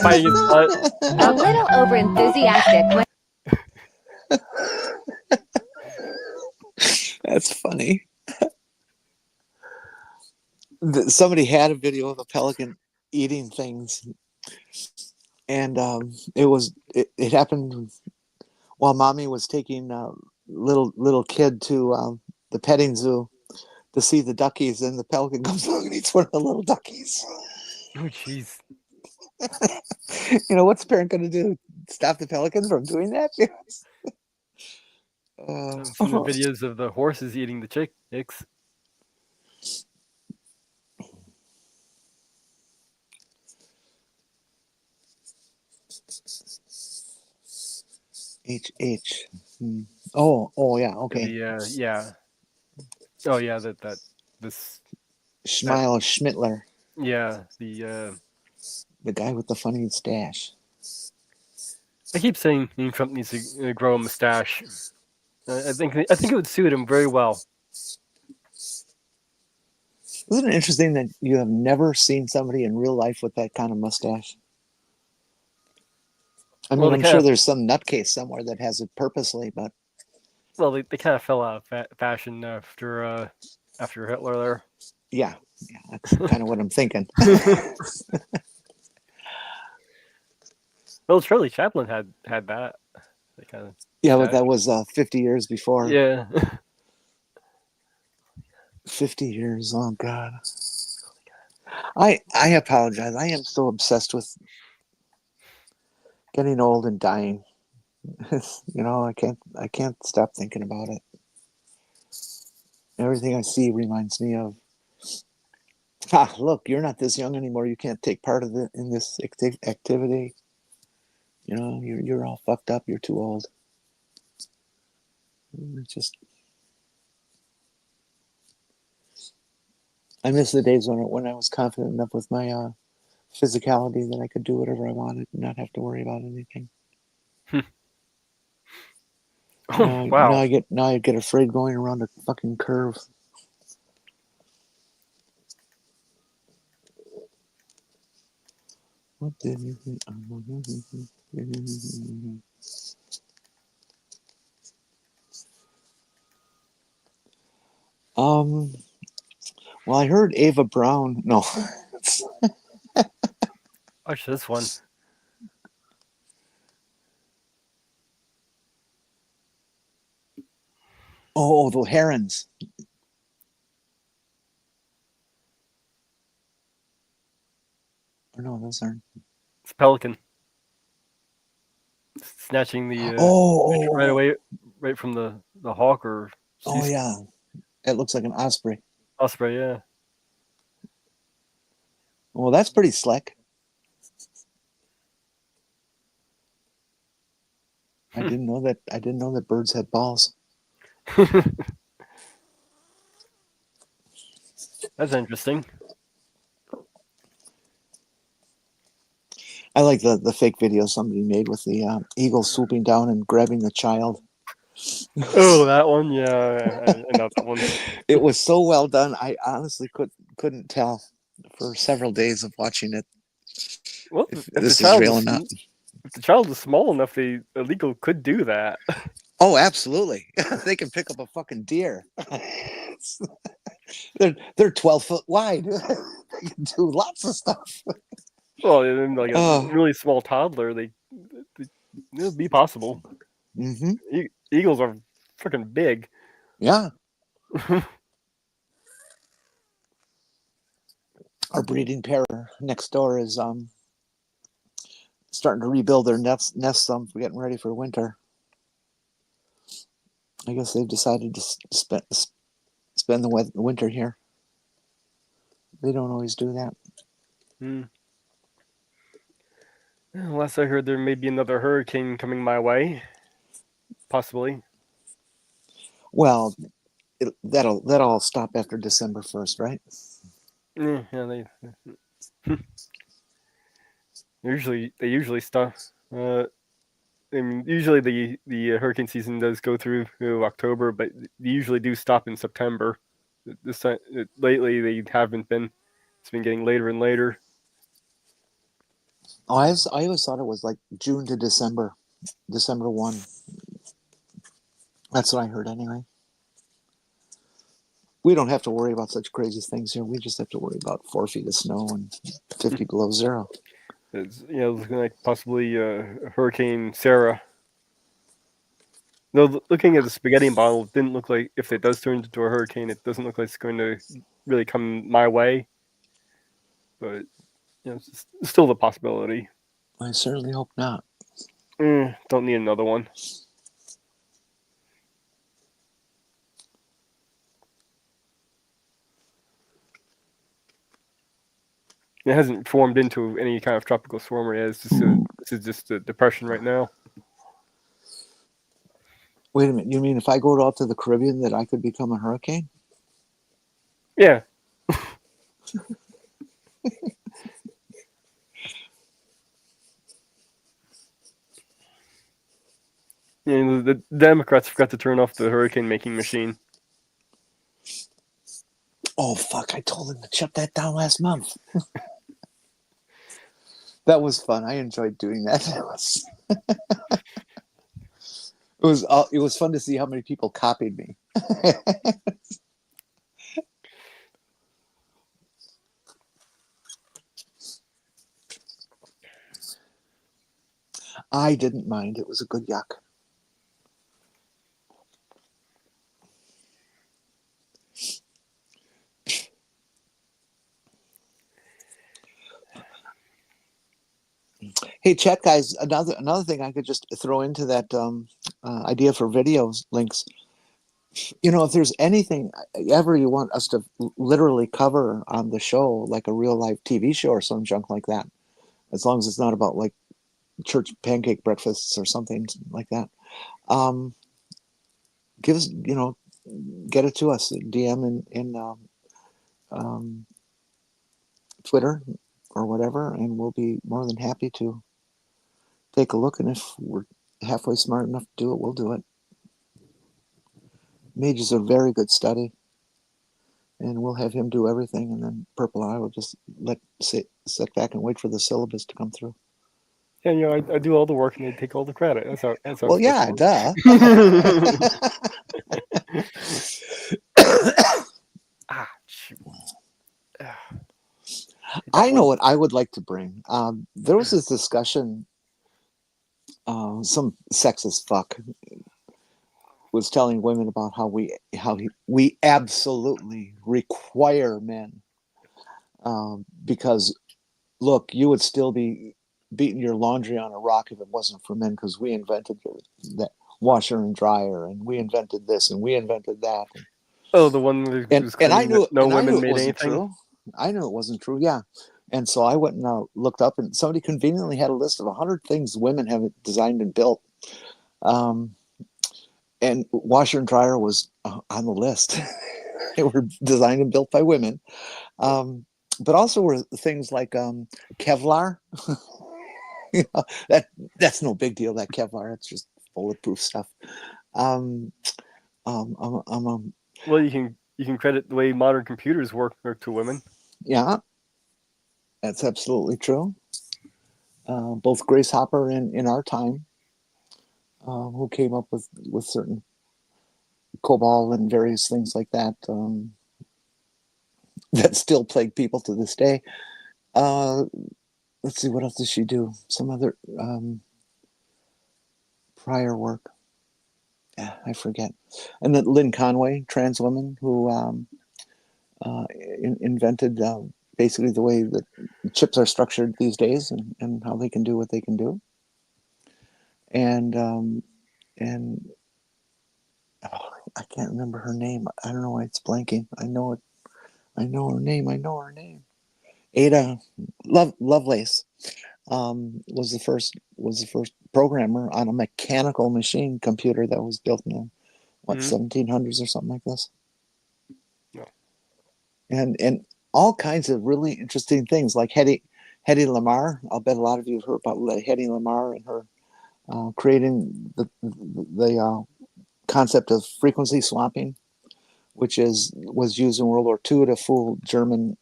Fighting his butt. A little over enthusiastic when That's funny. Somebody had a video of a pelican eating things, and it happened while mommy was taking little kid to the petting zoo to see the duckies, and the pelican comes along and eats one of the little duckies. Oh, jeez. What's the parent going to do? Stop the pelican from doing that? I've seen the videos of the horses eating the chicks. H. Oh, yeah, okay. Yeah. Oh yeah, this Schmeil Schmittler, yeah the guy with the funny stash. I keep saying Trump needs to grow a mustache. I think it would suit him very well. Isn't it interesting that you have never seen somebody in real life with that kind of mustache? I mean, Well, I'm sure there's some nutcase somewhere that has it purposely, but they kind of fell out of fashion after Hitler there. yeah, that's kind of what I'm thinking. Well, Charlie Chaplin had that kind of. Yeah, but that was 50 years before. Yeah. 50 years. Oh God. I apologize. I am so obsessed with getting old and dying. I can't stop thinking about it. Everything I see reminds me of. Look, you're not this young anymore. You can't take part in this activity. You're all fucked up. You're too old. I miss the days when I was confident enough with my physicality that I could do whatever I wanted and not have to worry about anything. Oh, wow. Now I get afraid going around a fucking curve. What did you think? Well, I heard Ava Brown. No. Watch this one. Oh, the herons. Or no, those aren't. It's a pelican. Snatching the right away, right from the hawk or. Oh yeah, it looks like an osprey. Osprey, yeah. Well, that's pretty slick. I didn't know that birds had balls. That's interesting. I like the fake video somebody made with the eagle swooping down and grabbing the child. Oh, that one, yeah, I know that one. It was so well done. I honestly couldn't tell for several days of watching it. Well, if this is real or not. If the child is small enough, the illegal could do that. Oh, absolutely! They can pick up a fucking deer. They're 12 foot wide. They can do lots of stuff. Well, in like a really small toddler, it'll be possible. Mm-hmm. Eagles are freaking big. Yeah. Our breeding pair next door is starting to rebuild their nest some for getting ready for winter. I guess they've decided to spend the winter here. They don't always do that. Last I heard, there may be another hurricane coming my way. Possibly. Well, that'll stop after December 1st, right? Yeah, they usually stop. I mean, usually the hurricane season does go through October, but they usually do stop in September. This time, lately, they haven't been. It's been getting later and later. Oh, I always thought it was like June to December 1. That's what I heard anyway. We don't have to worry about such crazy things here. We just have to worry about 4 feet of snow and 50 below zero. It's looking like possibly Hurricane Sarah. No, looking at the spaghetti model, it didn't look like if it does turn into a hurricane, it doesn't look like it's going to really come my way. But it's still the possibility. I certainly hope not. Don't need another one. It hasn't formed into any kind of tropical storm yet. It's just this is just a depression right now. Wait a minute. You mean if I go out to the Caribbean that I could become a hurricane? Yeah. The Democrats forgot to turn off the hurricane making machine. Oh, fuck. I told them to shut that down last month. That was fun. I enjoyed doing that. It was fun to see how many people copied me. I didn't mind. It was a good yuck. Hey, chat guys, another thing I could just throw into that idea for videos links. You know, if there's anything ever you want us to literally cover on the show, like a real life TV show or some junk like that, as long as it's not about like church pancake breakfasts or something like that, give us, get it to us, DM in Twitter or whatever, and we'll be more than happy to take a look. And if we're halfway smart enough to do it, we'll do it. Mage is a very good study, and we'll have him do everything, and then Purple and I will just sit back and wait for the syllabus to come through. Yeah, I do all the work and they take all the credit. That's how. Well, yeah, duh. Shoot. I know what I would like to bring. There was this discussion. Some sexist fuck was telling women about how we absolutely require men, because look, you would still be beating your laundry on a rock if it wasn't for men, because we invented that washer and dryer, and we invented this and we invented that. Oh, the one that was And I claiming knew that no and I women knew it made wasn't anything. true. I knew it wasn't true. Yeah. And so I went and looked up, and somebody conveniently had a list of 100 things women have designed and built. And washer and dryer was on the list. They were designed and built by women. But also were things like Kevlar. That's no big deal, that Kevlar. It's just bulletproof stuff. Well, you can credit the way modern computers work to women. Yeah, that's absolutely true. Both Grace Hopper and in our time, who came up with certain COBOL and various things like that, that still plague people to this day. Let's see, what else did she do? Some other prior work. Yeah, I forget. And then Lynn Conway, trans woman, who invented basically the way that chips are structured these days, and how they can do what they can do. And I can't remember her name. I don't know why it's blanking. I know it. I know her name. Ada Lovelace was the first programmer on a mechanical machine computer that was built in the 1700s or something like this. Yeah. And all kinds of really interesting things, like Hedy Lamarr. I'll bet a lot of you have heard about Hedy Lamarr and her creating the concept of frequency swapping, which was used in World War II to fool German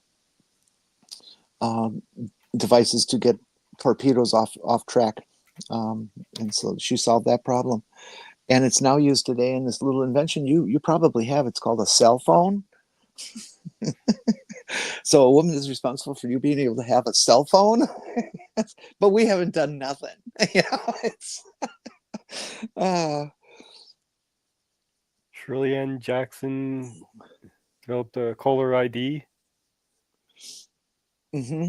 devices to get torpedoes off track. And so she solved that problem. And it's now used today in this little invention you probably have. It's called a cell phone. So a woman is responsible for you being able to have a cell phone, but we haven't done nothing. It's Shirley Ann Jackson developed a caller ID. Mm-hmm.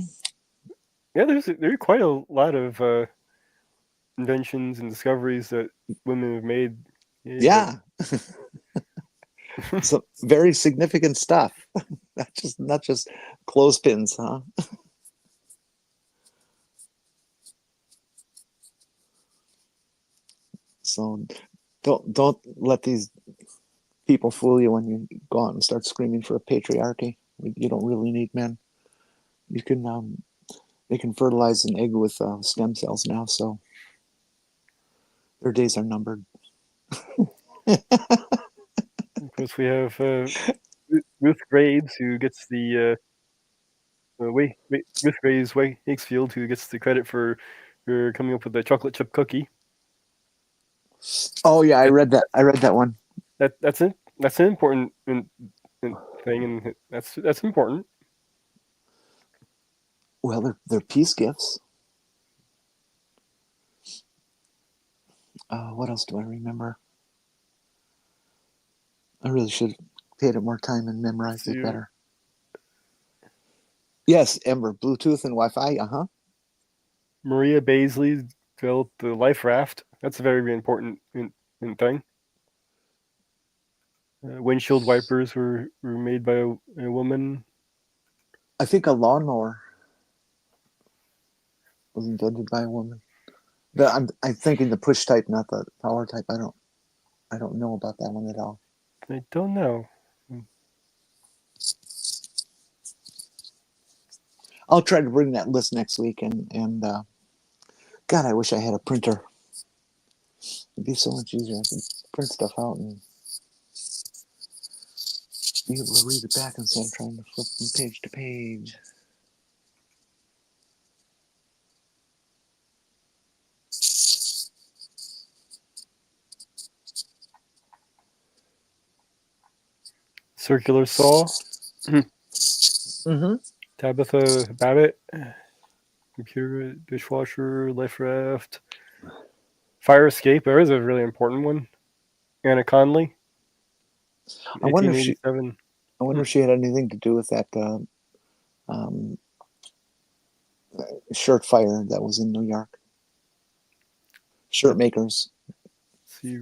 Yeah, there's quite a lot of inventions and discoveries that women have made. Yeah. So very significant stuff. Not just clothespins, huh? So don't let these people fool you when you go out and start screaming for a patriarchy. You don't really need men. You can they can fertilize an egg with stem cells now, so their days are numbered. Of course, we have Ruth Graves, who gets the Ruth Graves Wakefield, who gets the credit for coming up with the chocolate chip cookie. Oh yeah, I read that one. That's it. That's an important thing, and that's important. Well, they're peace gifts. What else do I remember? I really should have paid it more time and memorized it better. Yes, Ember, Bluetooth and Wi-Fi. Maria Baisley built the life raft. That's a very important thing. Windshield wipers were made by a woman. I think a lawnmower was invented by a woman. I'm thinking the push type, not the power type. I don't know about that one at all. I don't know. I'll try to bring that list next week. And God, I wish I had a printer. It'd be so much easier. I could print stuff out and be able to read it back instead of trying to flip from page to page. Circular saw. Mm-hmm. Tabitha Babbitt. Computer, dishwasher, life raft. Fire escape. There is a really important one. Anna Conley. I wonder 1887. if she had anything to do with that shirt fire that was in New York. Shirt makers. So you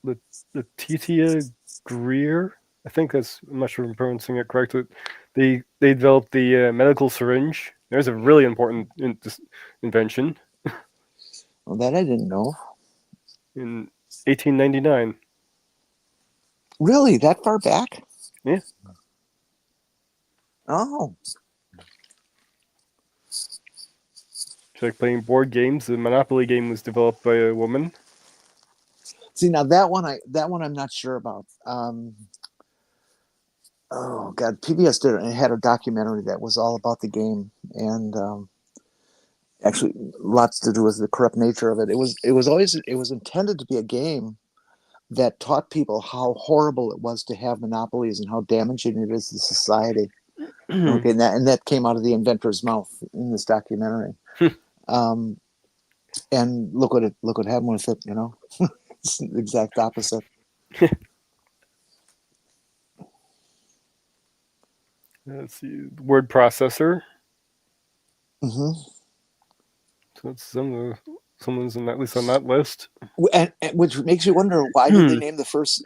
got Letitia Greer. I think that's. I'm not sure if I'm pronouncing it correctly. They developed the medical syringe. There's a really important invention. Well, that I didn't know. In 1899. Really, that far back? Yeah. Oh. It's like playing board games. The Monopoly game was developed by a woman. See, now that one I'm not sure about. Oh God, PBS had a documentary that was all about the game, and actually lots to do with the corrupt nature of it. It was intended to be a game that taught people how horrible it was to have monopolies and how damaging it is to society. Okay, and that came out of the inventor's mouth in this documentary. And look what happened with it. It's the exact opposite. Let's see, word processor. Mm-hmm. So that's someone's at least on that list. And which makes you wonder, why did they name the first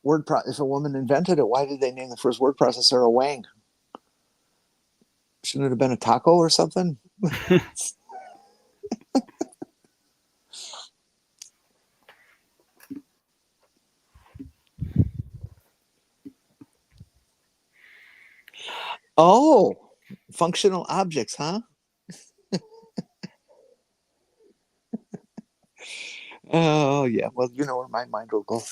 word if a woman invented it, why did they name the first word processor a Wang? Shouldn't it have been a taco or something? Oh, functional objects, huh? Oh yeah, well, you know where my mind will go.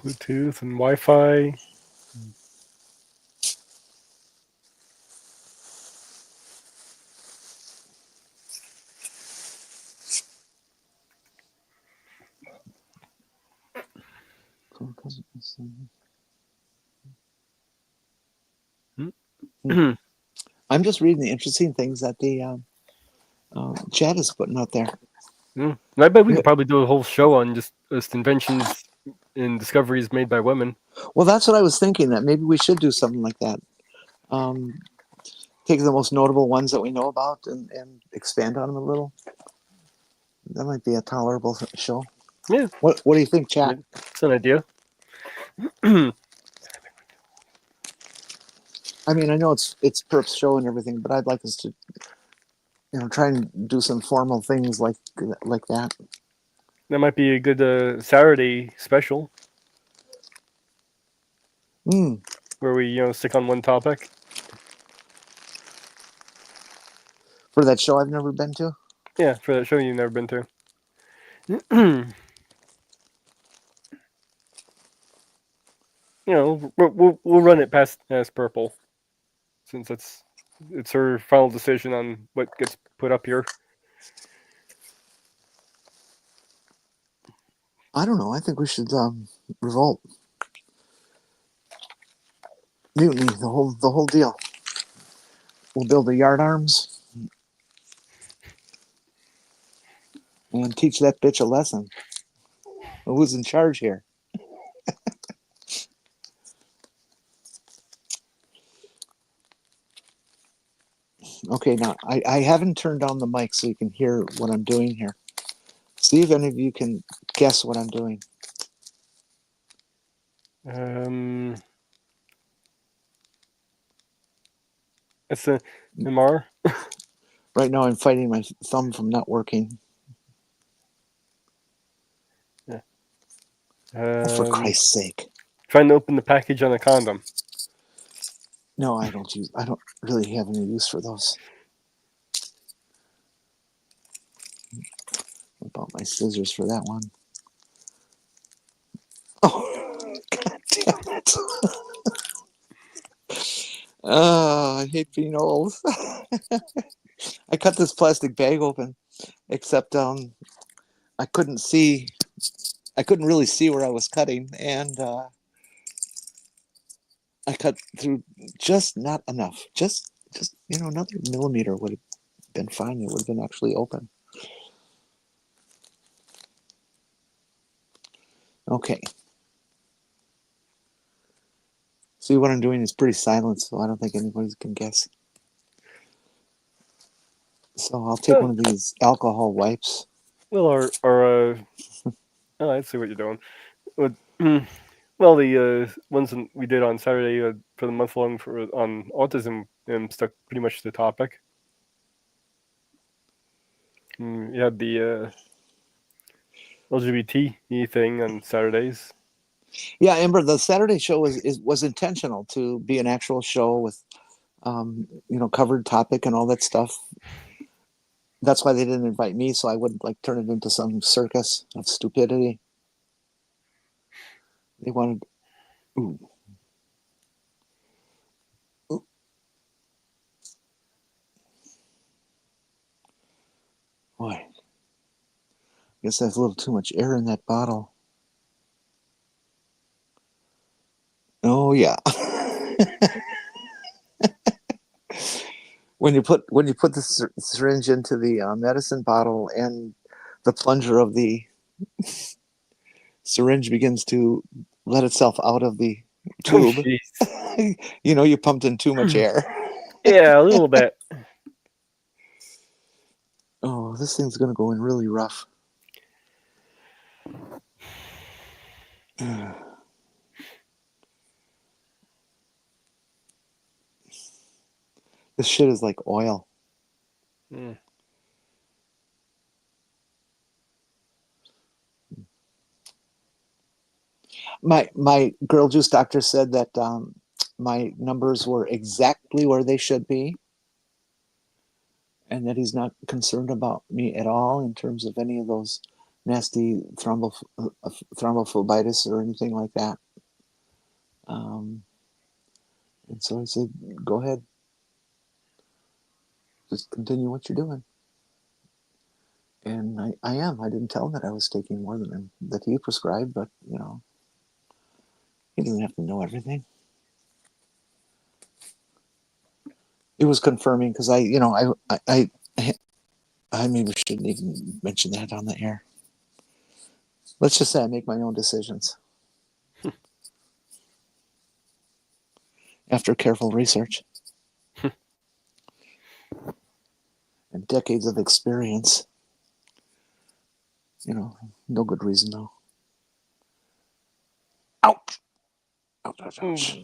Bluetooth and Wi-Fi. I'm just reading the interesting things that the chat is putting out there. I bet we could probably do a whole show on just inventions and discoveries made by women. Well, that's what I was thinking, that maybe we should do something like that. Take the most notable ones that we know about and expand on them a little. That might be a tolerable show. Yeah. What do you think, chat? It's an idea. I mean, I know it's Perp's show and everything, but I'd like us to, try and do some formal things like that. That might be a good Saturday special Hmm. where we stick on one topic. For that show I've never been to. Yeah, for that show you've never been to. We'll run it past Purple, since it's her final decision on what gets put up here. I don't know. I think we should revolt, mutiny, the whole deal. We'll build the yard arms and teach that bitch a lesson. Who's in charge here? Okay, now I haven't turned down the mic so you can hear what I'm doing here. See if any of you can guess what I'm doing. It's a MR. Right now I'm fighting my thumb from not working. Yeah. For Christ's sake. Trying to open the package on a condom. No, I don't really have any use for those. What about my scissors for that one? Oh, God damn it. Oh, I hate being old. I cut this plastic bag open, except I couldn't really see where I was cutting, and I cut through just not enough. Just another millimeter would have been fine. It would have been actually open. Okay. See, what I'm doing is pretty silent, so I don't think anybody can guess. So I'll take one of these alcohol wipes. Well, oh, I see what you're doing. Well, the ones that we did on Saturday for the month long on autism stuck pretty much to the topic. You had the LGBT thing on Saturdays. Yeah, Amber, the Saturday show was intentional to be an actual show with, covered topic and all that stuff. That's why they didn't invite me, so I wouldn't turn it into some circus of stupidity. They wanted. Ooh. Ooh. Boy, I guess there's a little too much air in that bottle. Oh yeah. When you put the syringe into the medicine bottle and the plunger of the syringe begins to let itself out of the tube, you pumped in too much air. Yeah, a little bit. Oh, this thing's going to go in really rough. This shit is like oil. Mm. My girl juice doctor said that my numbers were exactly where they should be, and that he's not concerned about me at all in terms of any of those nasty thrombophlebitis or anything like that. And so I said, go ahead. Just continue what you're doing. And I am. I didn't tell him that I was taking more than that he prescribed, but, he doesn't have to know everything. It was confirming because I maybe shouldn't even mention that on the air. Let's just say I make my own decisions. After careful research. And decades of experience. No good reason though. Ouch! Ouch, ouch, ouch.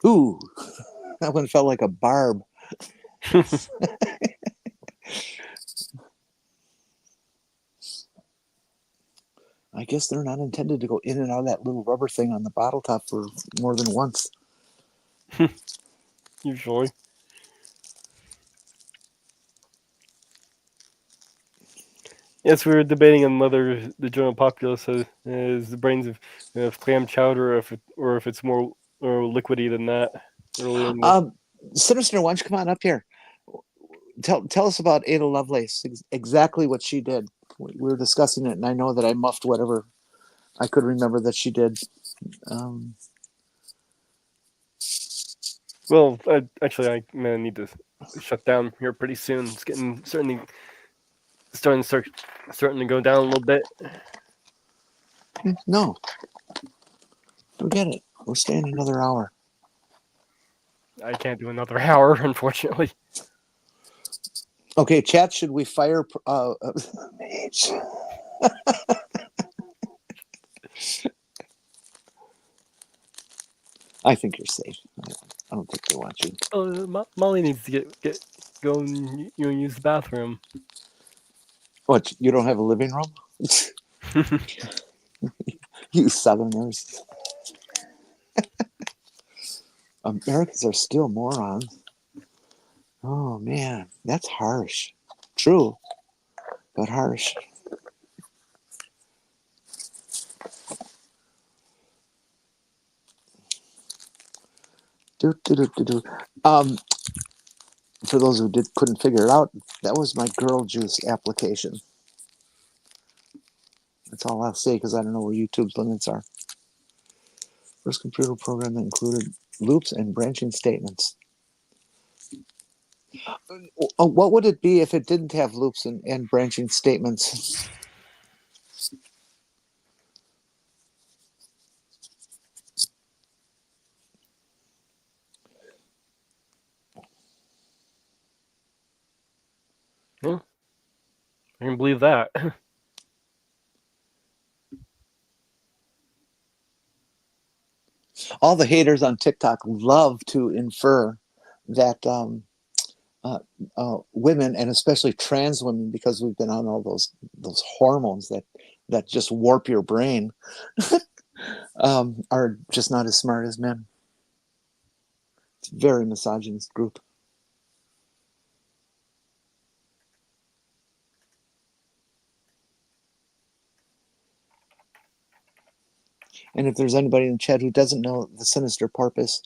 Ooh, that one felt like a barb. I guess they're not intended to go in and out of that little rubber thing on the bottle top for more than once. Usually. Yes, we were debating on whether the general populace has the brains of clam chowder, or if it's more liquidy than that. Earlier in the... Sinister, why don't you come on up here? Tell us about Ada Lovelace, exactly what she did. We were discussing it, and I know that I muffed whatever I could remember that she did. Well, actually, I need to shut down here pretty soon. It's starting to go down a little bit. No, forget it. We're staying another hour. I can't do another hour, unfortunately. Okay, chat. Should we fire? I think you're safe. I don't think they want you. Molly needs to go and use the bathroom. What? You don't have a living room? You Southerners. Americans are still morons. Oh man, that's harsh. True, but harsh. For those who couldn't figure it out, that was my girl juice application. That's all I'll say because I don't know where YouTube's limits are. First computer program that included loops and branching statements. What would it be if it didn't have loops and branching statements? Yeah, I can believe that. All the haters on TikTok love to infer that women, and especially trans women, because we've been on all those hormones that just warp your brain, are just not as smart as men. It's a very misogynist group. And if there's anybody in the chat who doesn't know the Sinister purpose,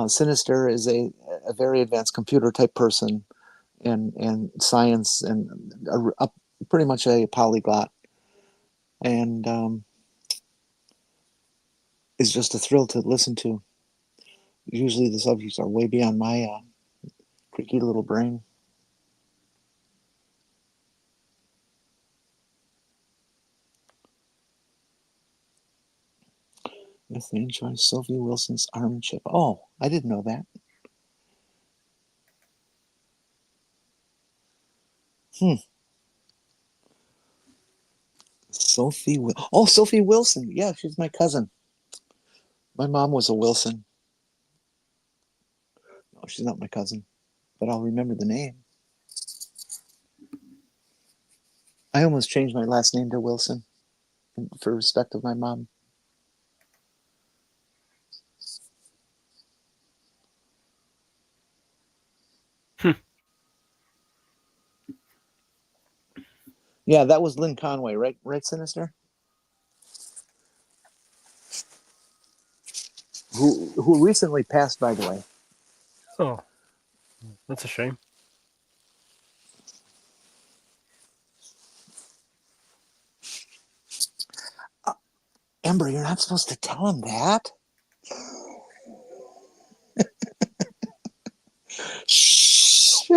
Sinister is a very advanced computer type person and science and pretty much a polyglot. And is just a thrill to listen to. Usually the subjects are way beyond my creaky little brain. Methane choice, Sophie Wilson's arm chip. Oh, I didn't know that. Sophie Wilson. Yeah, she's my cousin. My mom was a Wilson. No, she's not my cousin, but I'll remember the name. I almost changed my last name to Wilson for respect of my mom. Yeah, that was Lynn Conway, right? Right, Sinister? Who recently passed, by the way. Oh, that's a shame. Amber, you're not supposed to tell him that. Shh.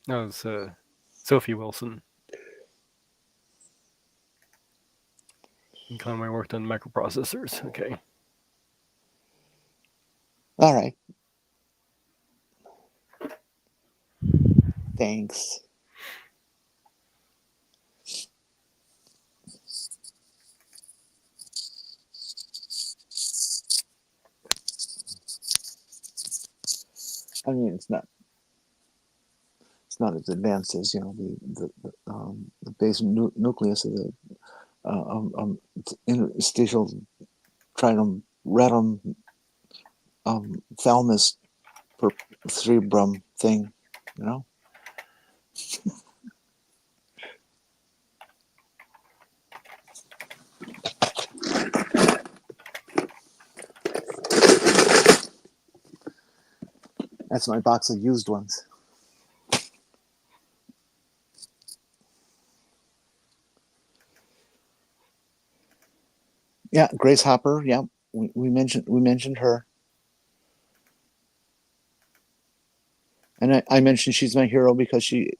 That was Sophie Wilson. Conway worked on microprocessors. Okay. All right. Thanks. I mean, it's not as advanced as the base nucleus of the interstitial trinum retum thalamus cerebrum thing, you know. That's my box of used ones. Yeah, Grace Hopper. Yeah, we mentioned her, and I mentioned she's my hero because she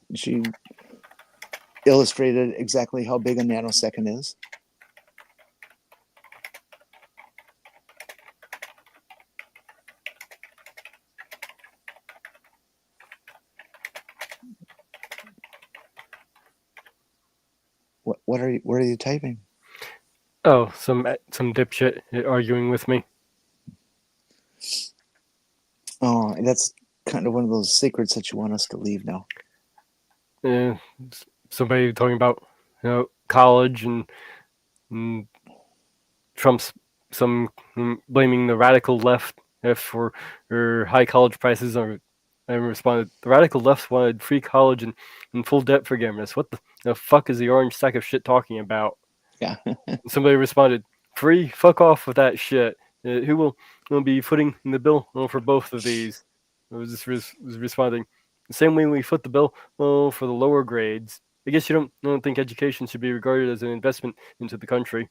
illustrated exactly how big a nanosecond is. What are you typing? Oh, some dipshit arguing with me. Oh, that's kind of one of those secrets that you want us to leave now. Somebody talking about college and Trump's blaming the radical left for high college prices. I responded, the radical left wanted free college and full debt forgiveness. What the fuck is the orange sack of shit talking about? Yeah. Somebody responded, free? Fuck off with that shit. Who will be footing the bill for both of these? I was just responding, the same way we foot the bill for the lower grades. I guess you don't think education should be regarded as an investment into the country.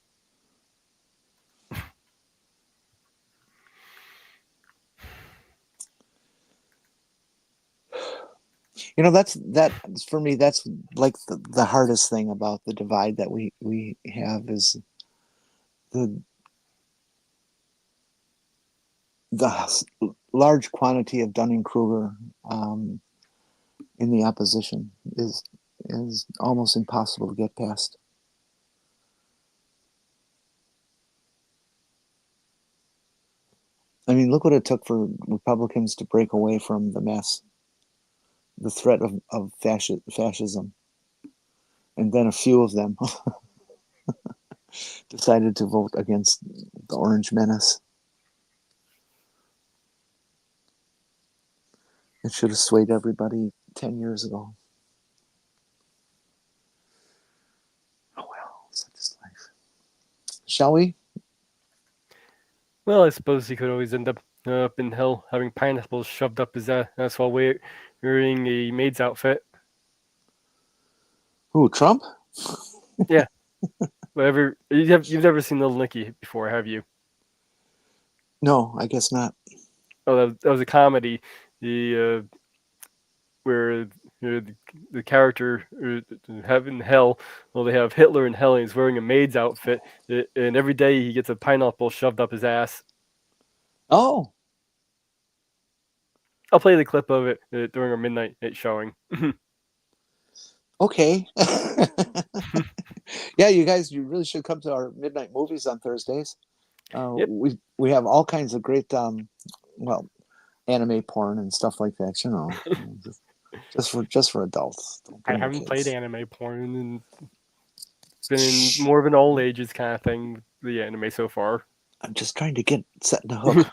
You know, that's for me. That's like the hardest thing about the divide that we have is the large quantity of Dunning-Kruger in the opposition is almost impossible to get past. I mean, look what it took for Republicans to break away from the mess, the threat of fascism, and then a few of them decided to vote against the Orange Menace. It should have swayed everybody 10 years ago. Oh well, such is life. Shall we? Well, I suppose he could always end up in hell having pineapples shoved up his ass while wearing a maid's outfit. Who, Trump? Yeah. Whatever. You've never seen Little Nicky before, have you? No, I guess not. Oh, that was a comedy. Where the character heaven hell. Well, they have Hitler in hell, and he's wearing a maid's outfit, and every day he gets a pineapple shoved up his ass. Oh, I'll play the clip of it during our midnight showing. okay. Yeah, you guys, you really should come to our midnight movies on Thursdays. Yep. We have all kinds of great, anime porn and stuff like that. You know, just for adults. Don't I bring your haven't kids. played anime porn, and it's been more of an all ages kind of thing. The anime so far. I'm just trying to get set in the hook.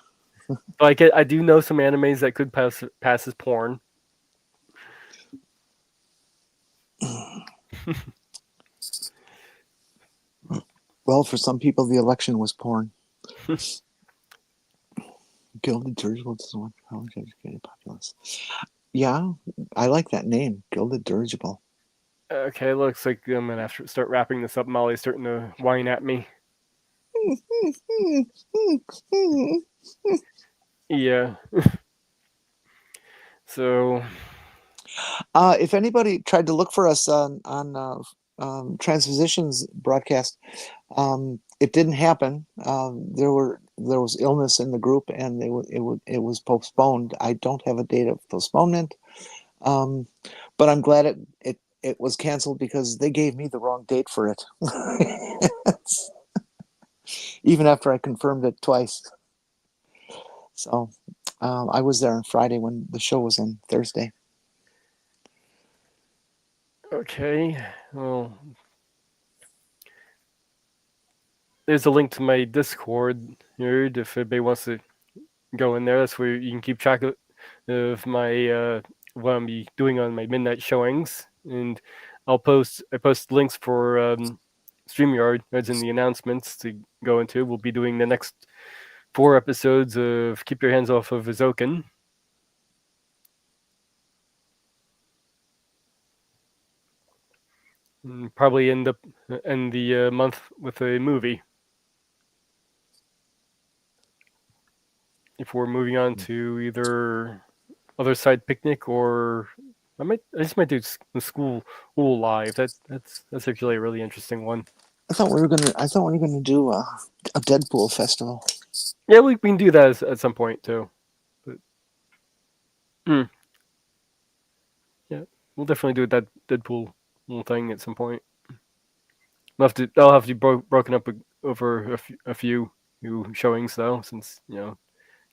Like I do know some animes that could pass as porn. Well, for some people, the election was porn. Gilded Dirigible doesn't want college educated populace. Yeah, I like that name, Gilded Dirigible. Okay, looks like I'm gonna have to start wrapping this up. Molly's starting to whine at me. Yeah. So. If anybody tried to look for us on Transpositions broadcast, it didn't happen. There was illness in the group, and it was postponed. I don't have a date of postponement, but I'm glad it was canceled because they gave me the wrong date for it. Even after I confirmed it twice. So I was there on Friday when the show was on Thursday. Okay. Well, there's a link to my Discord here if anybody wants to go in there. That's where you can keep track of my what I'm be doing on my midnight showings, and I post links for StreamYard as in the announcements to go into. We'll be doing the next 4 episodes of Keep Your Hands Off of Azoken. And probably end the month with a movie. If we're moving on to either Other Side Picnic or I just might do the school live. That's actually a really interesting one. I thought we were gonna do a Deadpool festival. Yeah, we can do that at some point too. But yeah, we'll definitely do that Deadpool little thing at some point. I'll have to be broken up over a few new showings though, since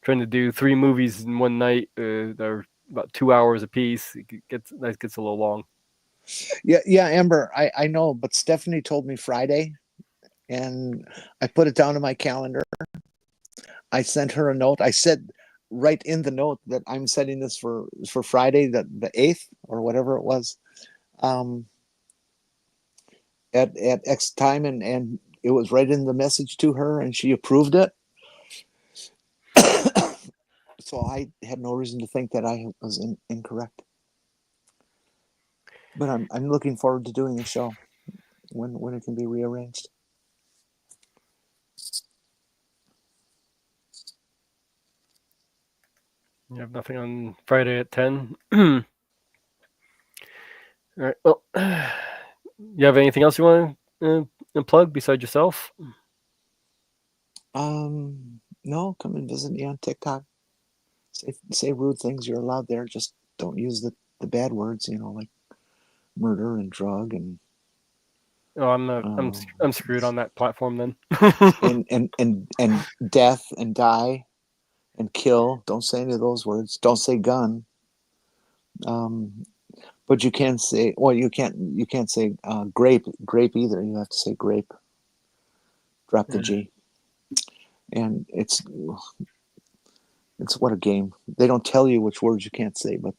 trying to do 3 movies in one night that are about 2 hours apiece. Gets a little long. Yeah, Amber, I know, but Stephanie told me Friday, and I put it down in my calendar. I sent her a note. I said right in the note that I'm setting this for Friday, the 8th or whatever it was, at X time, and it was right in the message to her, and she approved it. So I had no reason to think that I was incorrect. But I'm looking forward to doing the show when it can be rearranged. You have nothing on Friday at 10. All right. Well, you have anything else you want to plug besides yourself? No, come and visit me on TikTok. Say rude things. You're allowed there. Just don't use the bad words. Like murder and drug and. Oh, I'm screwed on that platform then. and death and die and kill. Don't say any of those words. Don't say gun. But you can say, well, you can't say grape either. You have to say grape. Drop the G. And it's what a game. They don't tell you which words you can't say, but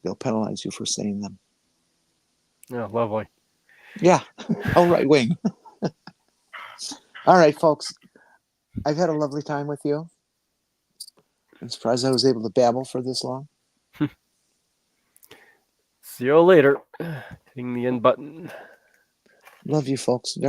they'll penalize you for saying them. Yeah, lovely. Yeah, how right wing. All right, folks. I've had a lovely time with you. I'm surprised I was able to babble for this long. See you later. Hitting the end button. Love you, folks. Very